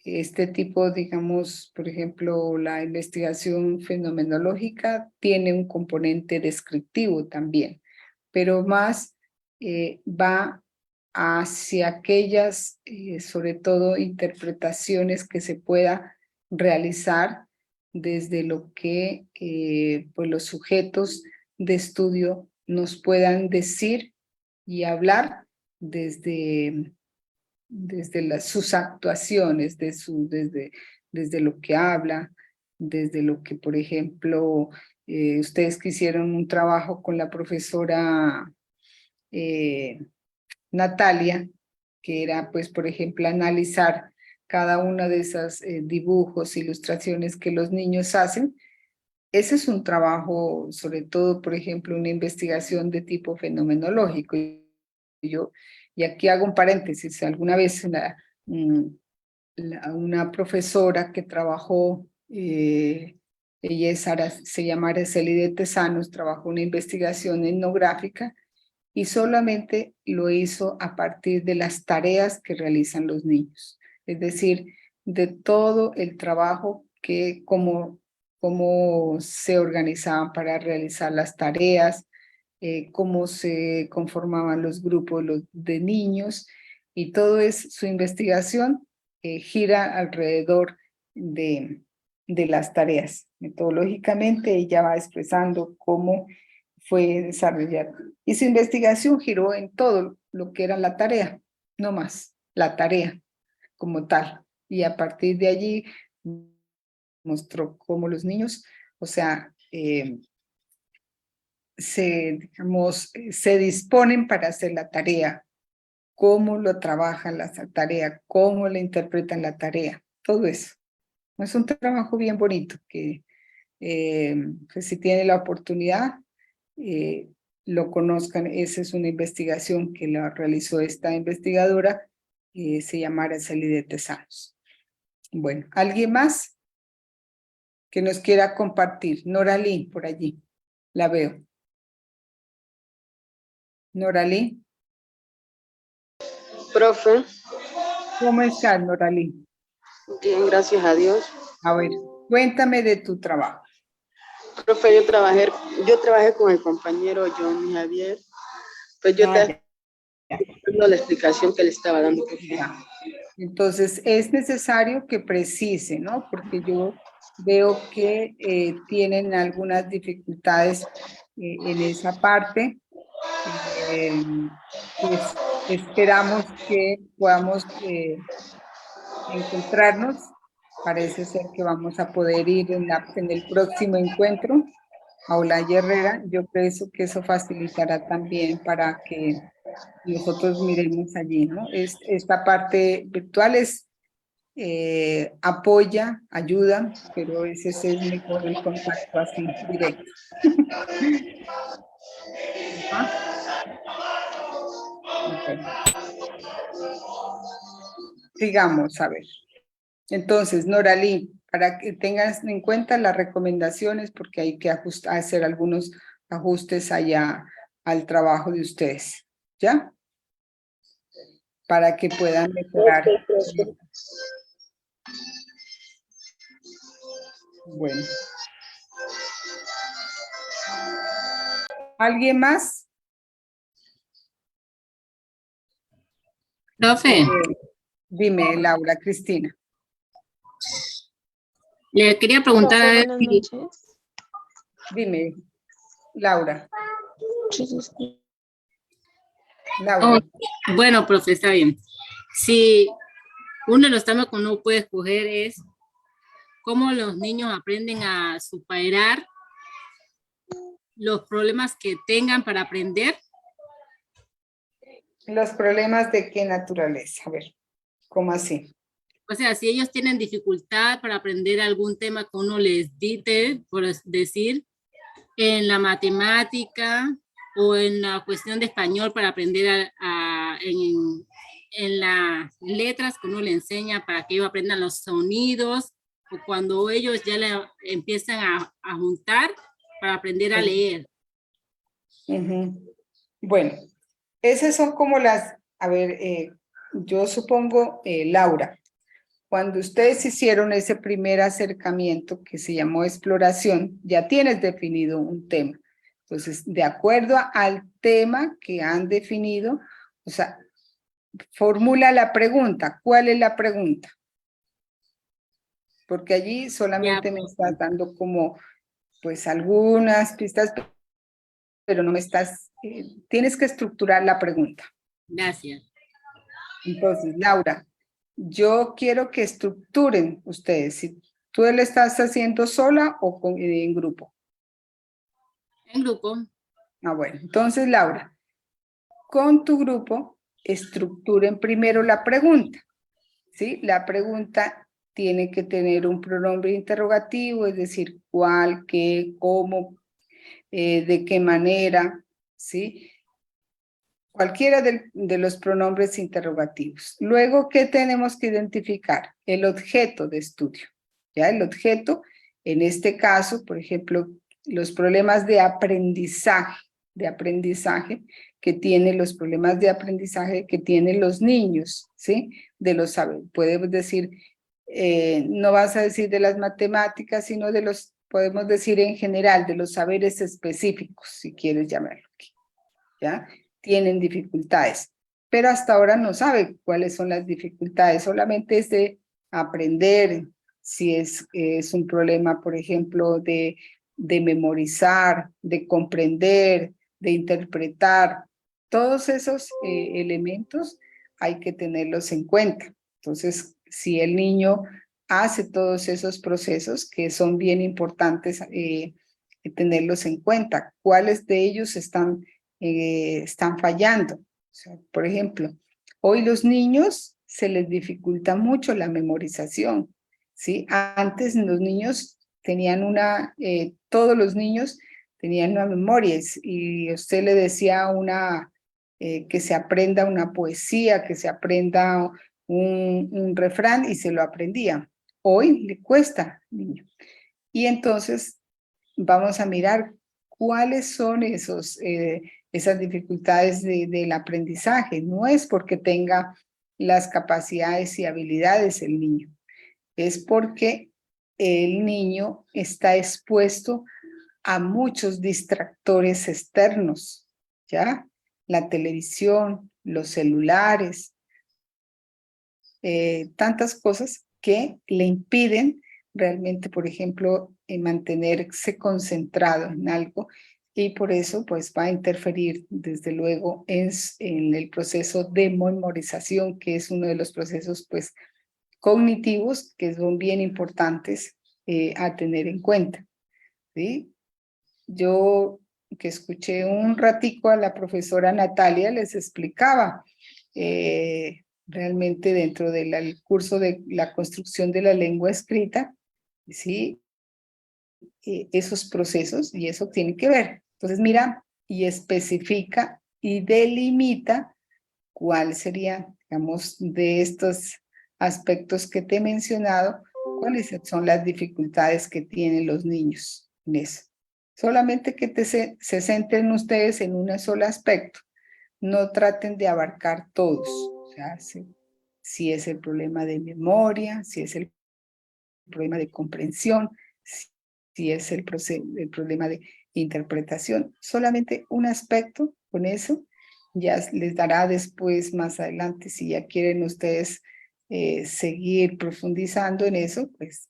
este tipo, digamos, por ejemplo, la investigación fenomenológica tiene un componente descriptivo también, pero más va hacia aquellas, sobre todo, interpretaciones que se pueda realizar desde lo que pues los sujetos de estudio nos puedan decir y hablar desde sus actuaciones, desde lo que habla, desde lo que, por ejemplo, ustedes que hicieron un trabajo con la profesora Natalia, que era, pues, por ejemplo, analizar cada uno de esos dibujos, ilustraciones que los niños hacen. Ese es un trabajo, sobre todo, por ejemplo, una investigación de tipo fenomenológico. Y aquí hago un paréntesis, alguna vez una profesora que trabajó, ella se llama Araceli de Tesanos, trabajó una investigación etnográfica y solamente lo hizo a partir de las tareas que realizan los niños, es decir, de todo el trabajo que cómo se organizaban para realizar las tareas, cómo se conformaban los grupos de niños, y todo su investigación gira alrededor de las tareas. Metodológicamente ella va expresando cómo fue desarrollada. Y su investigación giró en todo lo que era la tarea, no más, la tarea como tal. Y a partir de allí mostró cómo los niños, o sea, se disponen para hacer la tarea, cómo lo trabajan la tarea, cómo le interpretan la tarea, todo eso. Es un trabajo bien bonito que si tiene la oportunidad, lo conozcan. Esa es una investigación que la realizó esta investigadora, se llama Araceli de Tesanos. Bueno, ¿alguien más que nos quiera compartir? Noralí, por allí, la veo. Noralí. Profe, ¿Cómo estás, Noralí? bien, gracias a Dios. A ver, cuéntame de tu trabajo. Profe, yo trabajé con el compañero Johnny Javier. Pues yo te dando la explicación que le estaba dando, profe. Ya. Entonces, es necesario que precise, ¿no? Porque yo veo que tienen algunas dificultades en esa parte. Pues esperamos que podamos encontrarnos. Parece ser que vamos a poder ir en el próximo encuentro Olaya Herrera, yo pienso que eso facilitará también para que nosotros miremos allí, ¿no? Esta parte virtual es apoya, ayuda, pero a veces es mejor el contacto así, directo. Ajá. Bueno. Sigamos, a ver. Entonces, Noralí, para que tengas en cuenta las recomendaciones, porque hay que hacer algunos ajustes allá al trabajo de ustedes, ¿ya? Para que puedan mejorar. Bueno. ¿Alguien más? Profe, Dime, Laura, Cristina. le quería preguntar a ver Buenas si- noches. Dime, Laura. Oh, Laura. bueno, profe, está bien. Si uno de los temas que uno puede escoger es cómo los niños aprenden a superar los problemas que tengan para aprender. ¿Los problemas de qué naturaleza? A ver, ¿cómo así? O sea, si ellos tienen dificultad para aprender algún tema que uno les dicte, por decir, en la matemática o en la cuestión de español para aprender en las letras que uno le enseña para que ellos aprendan los sonidos, o cuando ellos ya empiezan a juntar para aprender a leer. Ujú. Bueno, esas son como las, a ver, yo supongo, Laura, cuando ustedes hicieron ese primer acercamiento que se llamó exploración, ya tienes definido un tema. Entonces, de acuerdo al tema que han definido, o sea, formula la pregunta. ¿Cuál es la pregunta? Porque allí solamente me estás dando como, pues, algunas pistas, pero no me estás, tienes que estructurar la pregunta. Gracias. Entonces, Laura, yo quiero que estructuren ustedes, si tú lo estás haciendo sola o en grupo. En grupo. Ah, bueno, entonces, Laura, con tu grupo, estructuren primero la pregunta, ¿sí? La pregunta tiene que tener un pronombre interrogativo, es decir, cuál, qué, cómo, de qué manera, ¿sí? Cualquiera de los pronombres interrogativos. Luego, ¿qué tenemos que identificar? El objeto de estudio. ¿Ya? El objeto, en este caso, por ejemplo, los problemas de aprendizaje que tienen los problemas de aprendizaje que tienen los niños, ¿sí? De los saberes. Podemos decir, no vas a decir de las matemáticas, sino de los, podemos decir en general, de los saberes específicos, si quieres llamarlo aquí, ¿ya? Tienen dificultades, pero hasta ahora no sabe cuáles son las dificultades, solamente es de aprender, si es un problema, por ejemplo, de memorizar, de comprender, de interpretar, todos esos elementos hay que tenerlos en cuenta. Entonces, si el niño hace todos esos procesos que son bien importantes tenerlos en cuenta, cuáles de ellos están fallando. O sea, por ejemplo, hoy los niños se les dificulta mucho la memorización, ¿sí? Antes los niños tenían todos los niños tenían una memoria y usted le decía que se aprenda una poesía, que se aprenda un refrán y se lo aprendía. Hoy le cuesta, niño. Y entonces vamos a mirar cuáles son esas dificultades del aprendizaje. No es porque tenga las capacidades y habilidades el niño, es porque el niño está expuesto a muchos distractores externos, ¿ya? La televisión, los celulares, tantas cosas que le impiden realmente, por ejemplo, mantenerse concentrado en algo y por eso pues va a interferir desde luego en el proceso de memorización, que es uno de los procesos pues cognitivos que son bien importantes a tener en cuenta, ¿sí? yo que escuché un ratico a la profesora Natalia, les explicaba realmente dentro del curso de la construcción de la lengua escrita, ¿sí? Esos procesos, y eso tiene que ver. Entonces mira, y especifica y delimita cuál sería, digamos, de estos aspectos que te he mencionado, cuáles son las dificultades que tienen los niños en eso. Solamente que se centren ustedes en un solo aspecto, no traten de abarcar todos, o sea, si es el problema de memoria, si es el problema de comprensión, si es el problema de interpretación, solamente un aspecto con eso ya les dará después, más adelante, si ya quieren ustedes seguir profundizando en eso, pues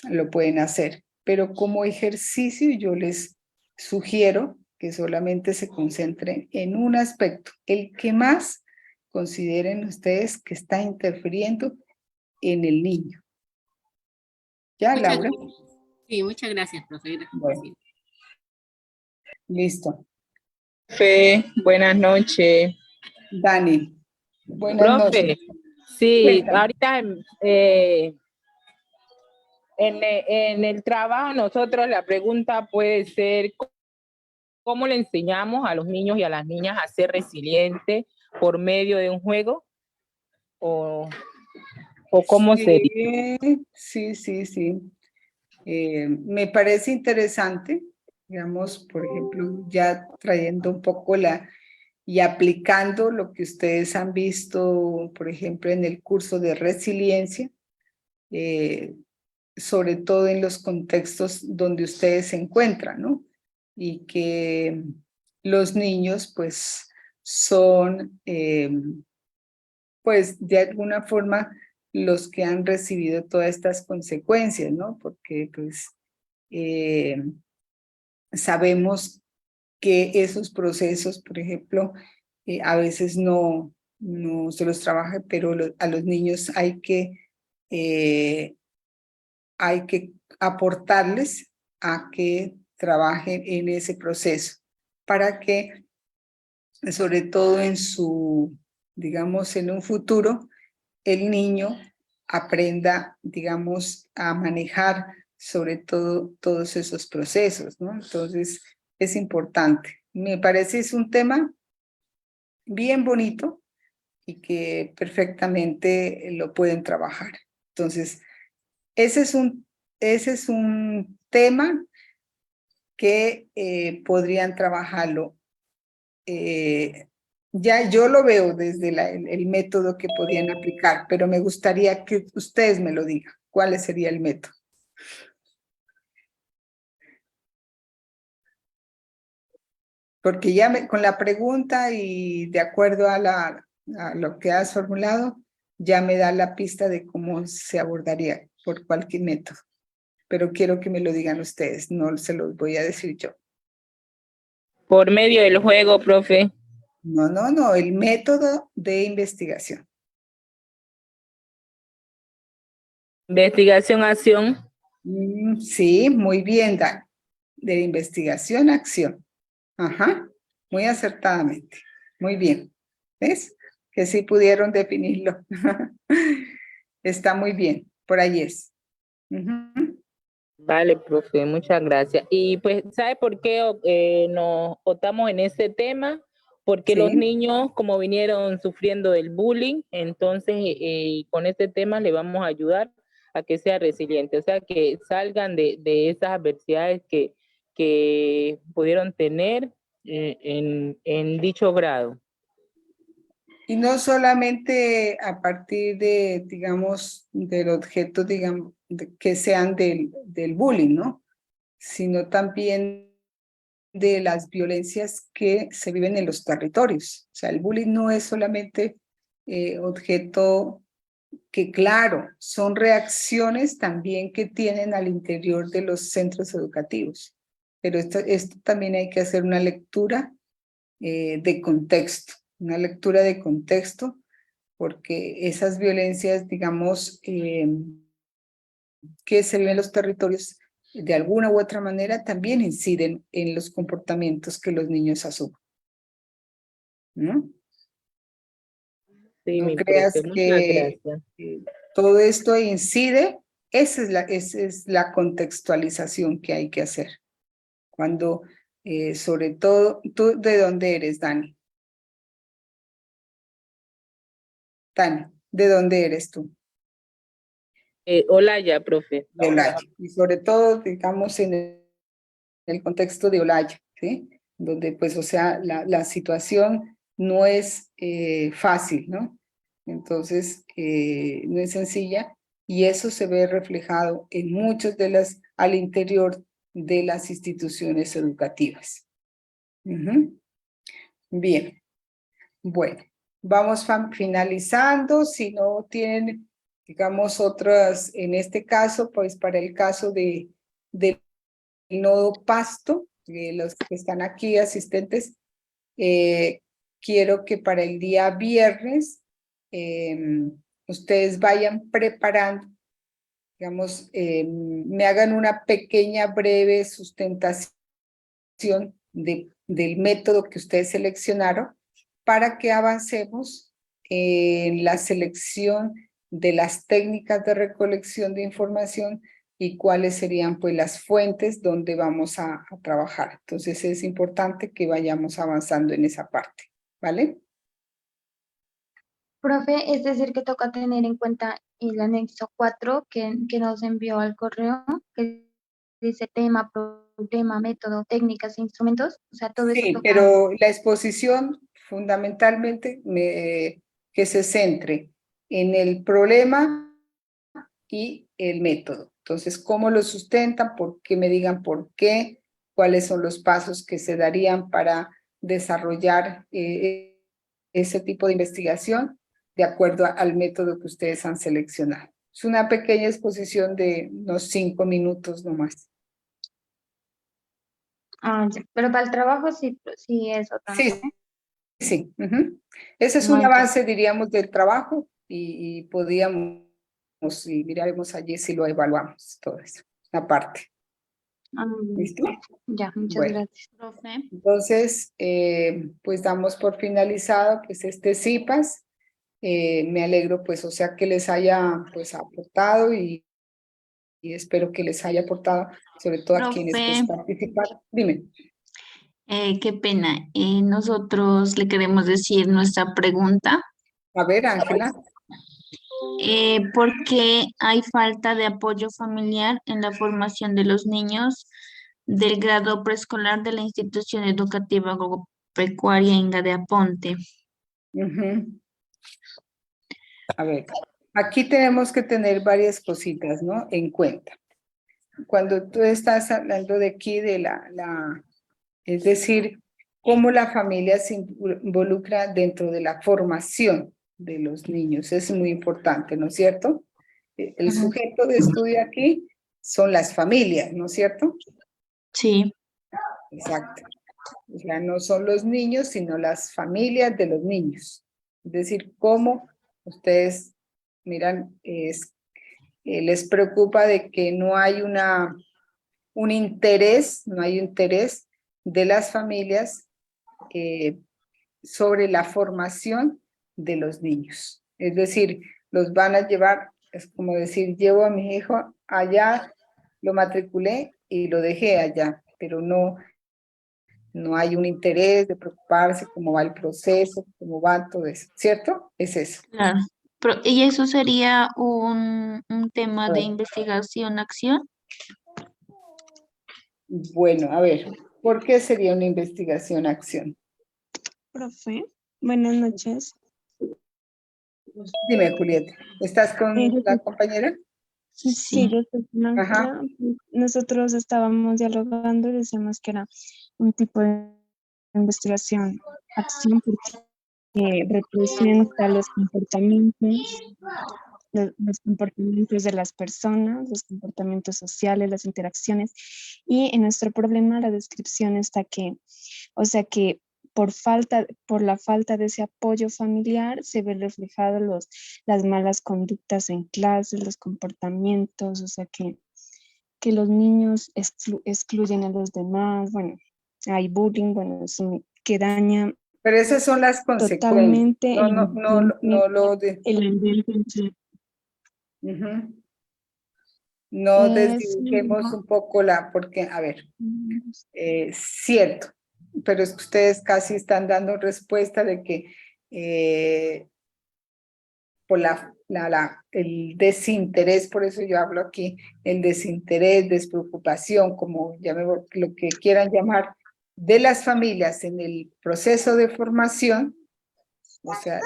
lo pueden hacer. Pero como ejercicio yo les sugiero que solamente se concentren en un aspecto, el que más consideren ustedes que está interfiriendo en el niño. ¿Ya, Muchas Laura? gracias. Sí, muchas gracias, profe. Bueno. Sí. Listo. Profe, buenas noches. Dani, buenas Profe, noches. sí, Cuéntame. ahorita en el trabajo nosotros la pregunta puede ser ¿cómo le enseñamos a los niños y a las niñas a ser resilientes por medio de un juego? ¿O cómo sería? Sí. Me parece interesante, digamos, por ejemplo, ya trayendo un poco y aplicando lo que ustedes han visto, por ejemplo, en el curso de resiliencia, sobre todo en los contextos donde ustedes se encuentran, ¿no? Y que los niños, pues, son, pues, de alguna forma, los que han recibido todas estas consecuencias, ¿no? Porque, pues, sabemos que esos procesos, por ejemplo, a veces no se los trabaja, pero a los niños hay que aportarles a que trabajen en ese proceso para que, sobre todo en su, digamos, en un futuro, el niño aprenda, digamos, a manejar sobre todo todos esos procesos, ¿no? Entonces, es importante. Me parece es un tema bien bonito y que perfectamente lo pueden trabajar. Entonces, ese es un tema que podrían trabajarlo. Ya yo lo veo desde el método que podían aplicar, pero me gustaría que ustedes me lo digan. ¿Cuál sería el método? Porque ya con la pregunta y de acuerdo a lo que has formulado, ya me da la pista de cómo se abordaría por cualquier método. Pero quiero que me lo digan ustedes, no se los voy a decir yo. Por medio del juego, profe. No, el método de investigación. Investigación-acción. Sí, muy bien, Dan. De investigación a acción. Ajá, muy acertadamente. Muy bien. ¿Ves? Que sí pudieron definirlo. Está muy bien, por ahí es. Vale, profe, muchas gracias. Y pues, ¿sabe por qué nos optamos en ese tema? Porque los niños, como vinieron sufriendo del bullying, entonces con este tema le vamos a ayudar a que sea resiliente, o sea, que salgan de esas adversidades que pudieron tener en dicho grado. Y no solamente a partir de, digamos, del objeto, digamos, que sean del bullying, ¿no? Sino también de las violencias que se viven en los territorios. O sea, el bullying no es solamente objeto que, claro, son reacciones también que tienen al interior de los centros educativos. Pero esto también hay que hacer una lectura de contexto, porque esas violencias, digamos, que se viven en los territorios, de alguna u otra manera también inciden en los comportamientos que los niños asumen. ¿No? Sí, No mi creas profe, muchas que gracias. todo esto incide, esa es la contextualización que hay que hacer. Cuando, sobre todo, ¿tú de dónde eres, Dani? Dani, ¿de dónde eres tú? Olaya, profe. De Olaya. Y sobre todo, digamos, en el contexto de Olaya, ¿sí? Donde, pues, o sea, la situación no es fácil, ¿no? Entonces, no es sencilla, y eso se ve reflejado en muchas de las, al interior de las instituciones educativas. Bien, bueno, vamos finalizando. Si no tienen, digamos, otras, en este caso, pues para el caso del nodo Pasto, los que están aquí asistentes, quiero que para el día viernes ustedes vayan preparando, digamos, me hagan una pequeña breve sustentación del método que ustedes seleccionaron para que avancemos en la selección de las técnicas de recolección de información y cuáles serían pues las fuentes donde vamos a trabajar. Entonces es importante que vayamos avanzando en esa parte, ¿vale? Profe, es decir, que toca tener en cuenta el anexo 4 que nos envió al correo, que dice tema, problema, método, técnicas e instrumentos. O sea, todo eso Sí, toca. pero la exposición fundamentalmente que se centre en el problema y el método. Entonces, ¿cómo lo sustentan? ¿Por qué? Me digan por qué, cuáles son los pasos que se darían para desarrollar ese tipo de investigación de acuerdo al método que ustedes han seleccionado. Es una pequeña exposición de unos 5 minutos nomás. Ah, ya. Pero para el trabajo sí, sí es otra. Sí, sí. Esa es Ah, una ya. base, diríamos, del trabajo y podríamos, y miraremos allí si lo evaluamos, todo eso, una parte. Ah, ¿Listo? ya, muchas Bueno, gracias. Profe. entonces, pues damos por finalizado pues este CIPAS. Me alegro, pues, o sea, que les haya, pues, aportado y espero que les haya aportado, sobre todo a quienes pues, Profe. participaron. Dime. Qué pena. Nosotros le queremos decir nuestra pregunta. A ver, Ángela. ¿Por qué hay falta de apoyo familiar en la formación de los niños del grado preescolar de la institución educativa agropecuaria Inga de Aponte? A ver, aquí tenemos que tener varias cositas, ¿no? En cuenta. Cuando tú estás hablando de aquí de es decir, cómo la familia se involucra dentro de la formación de los niños, es muy importante, ¿no es cierto? El sujeto de estudio aquí son las familias, ¿no es cierto? Sí. Exacto. O sea, no son los niños, sino las familias de los niños. Es decir, cómo ustedes miran, les preocupa de que no hay un interés, no hay interés de las familias sobre la formación de los niños. Es decir, los van a llevar, es como decir, llevo a mi hijo allá, lo matriculé y lo dejé allá, pero no hay un interés de preocuparse cómo va el proceso, cómo va todo eso, ¿cierto? Es eso. Claro. ¿Y eso sería un tema de investigación, acción? Bueno, a ver, ¿por qué sería una investigación-acción? Profe, buenas noches. Dime, Julieta, ¿estás con la compañera? Sí, yo estoy con Ajá. Ángela. Nosotros estábamos dialogando y decíamos que era un tipo de investigación, acción, porque representa los comportamientos de las personas, los comportamientos sociales, las interacciones. Y en nuestro problema la descripción está que, o sea que por la falta de ese apoyo familiar se ve reflejado las malas conductas en clase, los comportamientos, o sea que que los niños excluyen a los demás, bueno, hay bullying, bueno, que daña Pero esas son las consecuencias. totalmente No lo de... el ambiente entre... Ujú. No desdibujemos un poco porque, a ver, cierto, pero es que ustedes casi están dando respuesta de que por el desinterés, por eso yo hablo aquí, el desinterés, despreocupación, como lo que quieran llamar, de las familias en el proceso de formación, o sea,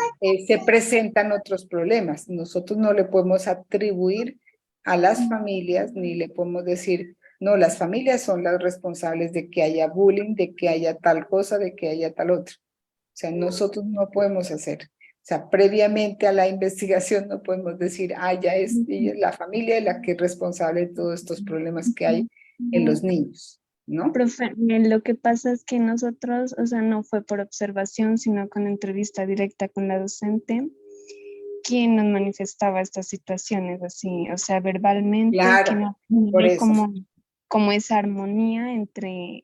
se presentan otros problemas. Nosotros no le podemos atribuir a las familias, ni le podemos decir, no, las familias son las responsables de que haya bullying, de que haya tal cosa, de que haya tal otra. O sea, nosotros no podemos hacer. O sea, previamente a la investigación no podemos decir, ya es la familia la que es responsable de todos estos problemas que hay en los niños, ¿no? Profe, lo que pasa es que nosotros, o sea, no fue por observación, sino con entrevista directa con la docente, quien nos manifestaba estas situaciones así, o sea, verbalmente, Claro, que no por hay eso. como esa armonía entre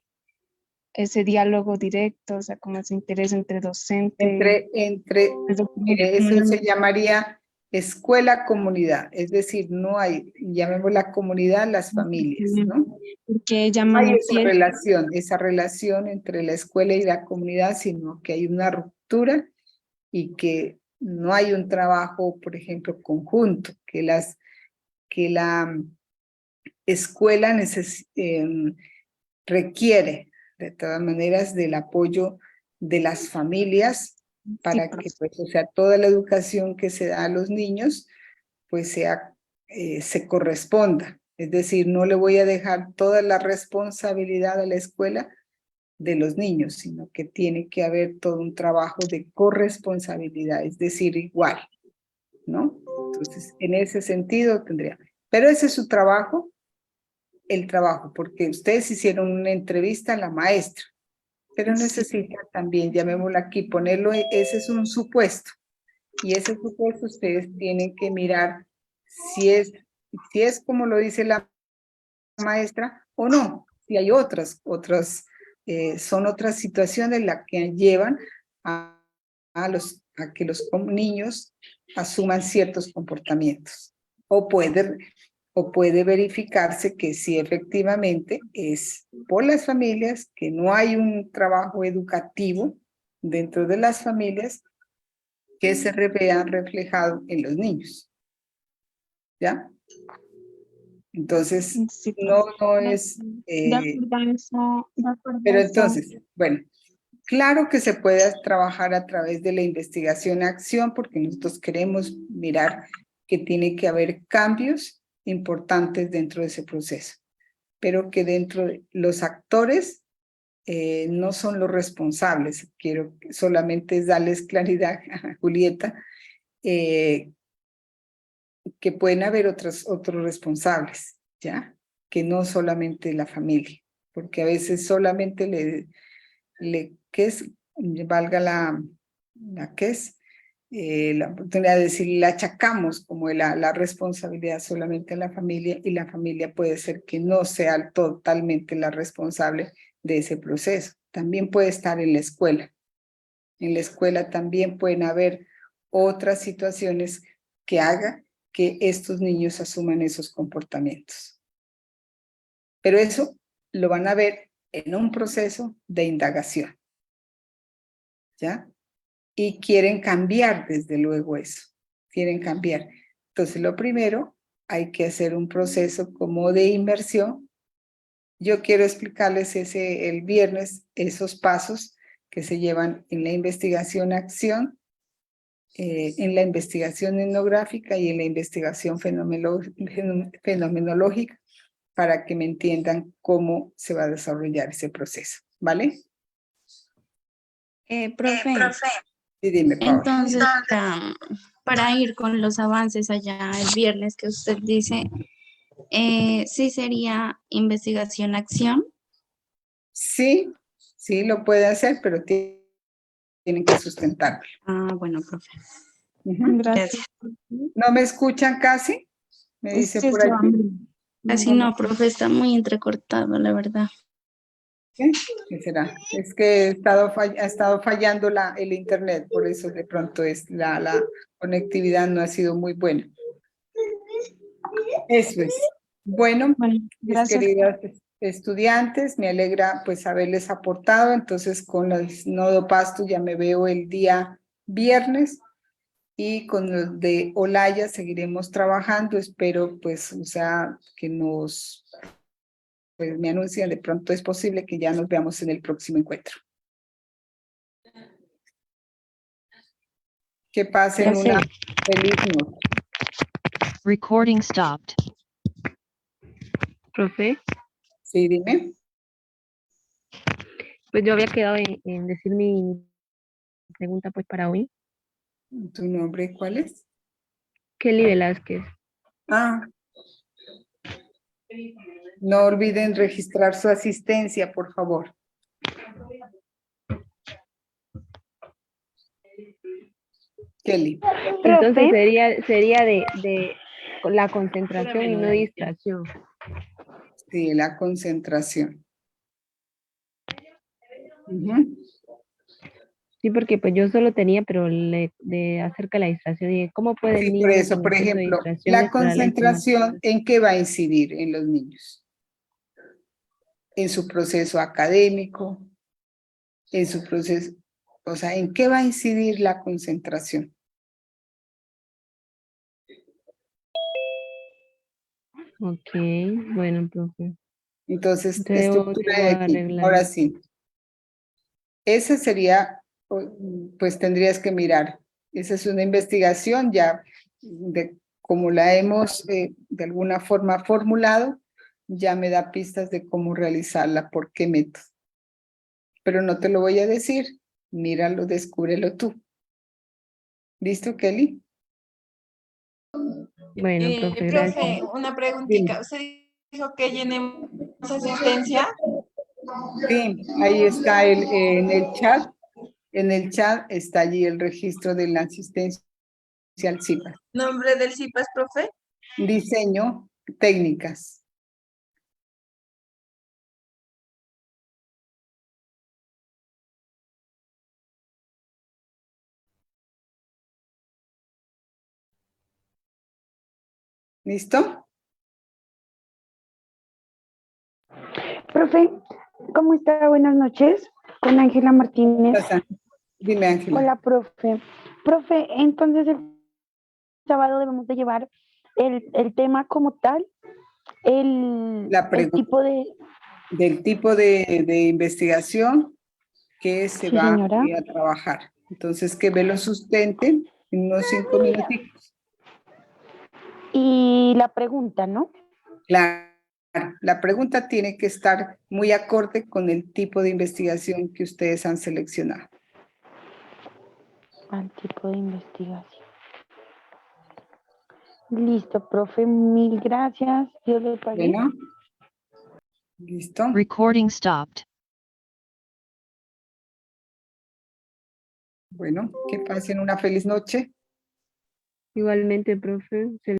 ese diálogo directo, o sea, como ese interés entre docente. Eso se llamaría escuela-comunidad, es decir, no hay, llamémosla comunidad, las familias, ¿no? Porque ella No hay manifiesta. esa relación entre la escuela y la comunidad, sino que hay una ruptura y que no hay un trabajo, por ejemplo, conjunto, que la escuela requiere de todas maneras del apoyo de las familias para que, pues, o sea, toda la educación que se da a los niños, pues se corresponda. Es decir, no le voy a dejar toda la responsabilidad a la escuela de los niños, sino que tiene que haber todo un trabajo de corresponsabilidad, es decir, igual, ¿no? Entonces, en ese sentido tendría. Pero ese es su trabajo, el trabajo, porque ustedes hicieron una entrevista a la maestra, pero necesitan también, llamémoslo aquí, ponerlo, ese es un supuesto, y ese supuesto ustedes tienen que mirar si es como lo dice la maestra o no, si hay son otras situaciones las que llevan a que los niños asuman ciertos comportamientos, o puede verificarse que sí efectivamente es por las familias, que no hay un trabajo educativo dentro de las familias que se vea reflejado en los niños. ¿Ya? Entonces, no es... pero entonces, bueno, claro que se puede trabajar a través de la investigación-acción porque nosotros queremos mirar que tiene que haber cambios importantes dentro de ese proceso, pero que dentro de los actores no son los responsables. Quiero solamente darles claridad a Julieta, que pueden haber otros responsables, ¿ya? Que no solamente la familia, porque a veces solamente valga la oportunidad de decir, le achacamos como la responsabilidad solamente a la familia, y la familia puede ser que no sea totalmente la responsable de ese proceso. También puede estar en la escuela. En la escuela también pueden haber otras situaciones que hagan que estos niños asuman esos comportamientos. Pero eso lo van a ver en un proceso de indagación, ¿ya? Y quieren cambiar, desde luego, eso. Quieren cambiar. Entonces, lo primero, hay que hacer un proceso como de inmersión. Yo quiero explicarles el viernes esos pasos que se llevan en la investigación-acción, en la investigación etnográfica y en la investigación fenomenológica, para que me entiendan cómo se va a desarrollar ese proceso, ¿vale? Profe, Sí, dime, Paola. entonces, para ir con los avances allá el viernes que usted dice, ¿sí sería investigación-acción? Sí, lo puede hacer, pero tienen que sustentarlo. Bueno, profe. Gracias. ¿No me escuchan casi? Me dice por aquí. Casi no, profe, está muy entrecortado, la verdad. ¿Qué? ¿Qué será? Es que ha estado fallando el internet, por eso de pronto la conectividad no ha sido muy buena. Eso es. Bueno, Bueno, mis gracias. queridas estudiantes, me alegra pues haberles aportado. Entonces con el nodo Pasto ya me veo el día viernes y con los de Olaya seguiremos trabajando. Espero pues, o sea, que pues me anuncian de pronto es posible que ya nos veamos en el próximo encuentro. Que pasen una feliz noche. Recording stopped. Profe, Sí, dime. pues yo había quedado en decir mi pregunta pues para hoy. ¿Tu nombre cuál es? Kelly Velázquez. Ah. No olviden registrar su asistencia, por favor. Kelly. Entonces sería de la concentración y no distracción. Sí, la concentración. Ujú. Sí, porque pues yo solo tenía, pero de acerca de la distracción y cómo puede el Sí, niño por eso, con por exceso de ejemplo, distracción la mejorar la concentración, ¿en qué va a incidir en los niños? En su proceso académico, en su proceso, o sea, ¿en qué va a incidir la concentración? Ok, bueno, profe. Entonces, Entonces, estructura debo de aquí. arreglar. Ahora sí. Ese sería, pues tendrías que mirar. Esa es una investigación ya de como la hemos de alguna forma formulado, ya me da pistas de cómo realizarla, por qué método. Pero no te lo voy a decir, míralo, descúbrelo tú. ¿Listo, Kelly? Bueno, profe, gracias. Profe, una preguntita. ¿Usted dijo que llenemos asistencia? Sí, ahí está en el chat. En el chat está allí el registro de la asistencia al CIPAS. ¿Nombre del CIPAS, profe? Diseño, técnicas. ¿Listo? Profe, ¿cómo está? Buenas noches. Con Ángela Martínez. Dime, Ángela. Hola, profe. Profe, entonces el sábado debemos de llevar el tema como tal, el tipo de... Del tipo de investigación que se Sí, va señora. a trabajar. Entonces, que me lo sustenten en unos 5 minutitos. Y la pregunta, ¿no? Claro, la pregunta tiene que estar muy acorde con el tipo de investigación que ustedes han seleccionado. Al tipo de investigación. Listo, profe, mil gracias. Dios le pague. Bueno. Listo. Recording stopped. Bueno, que pasen una feliz noche. Igualmente, profe.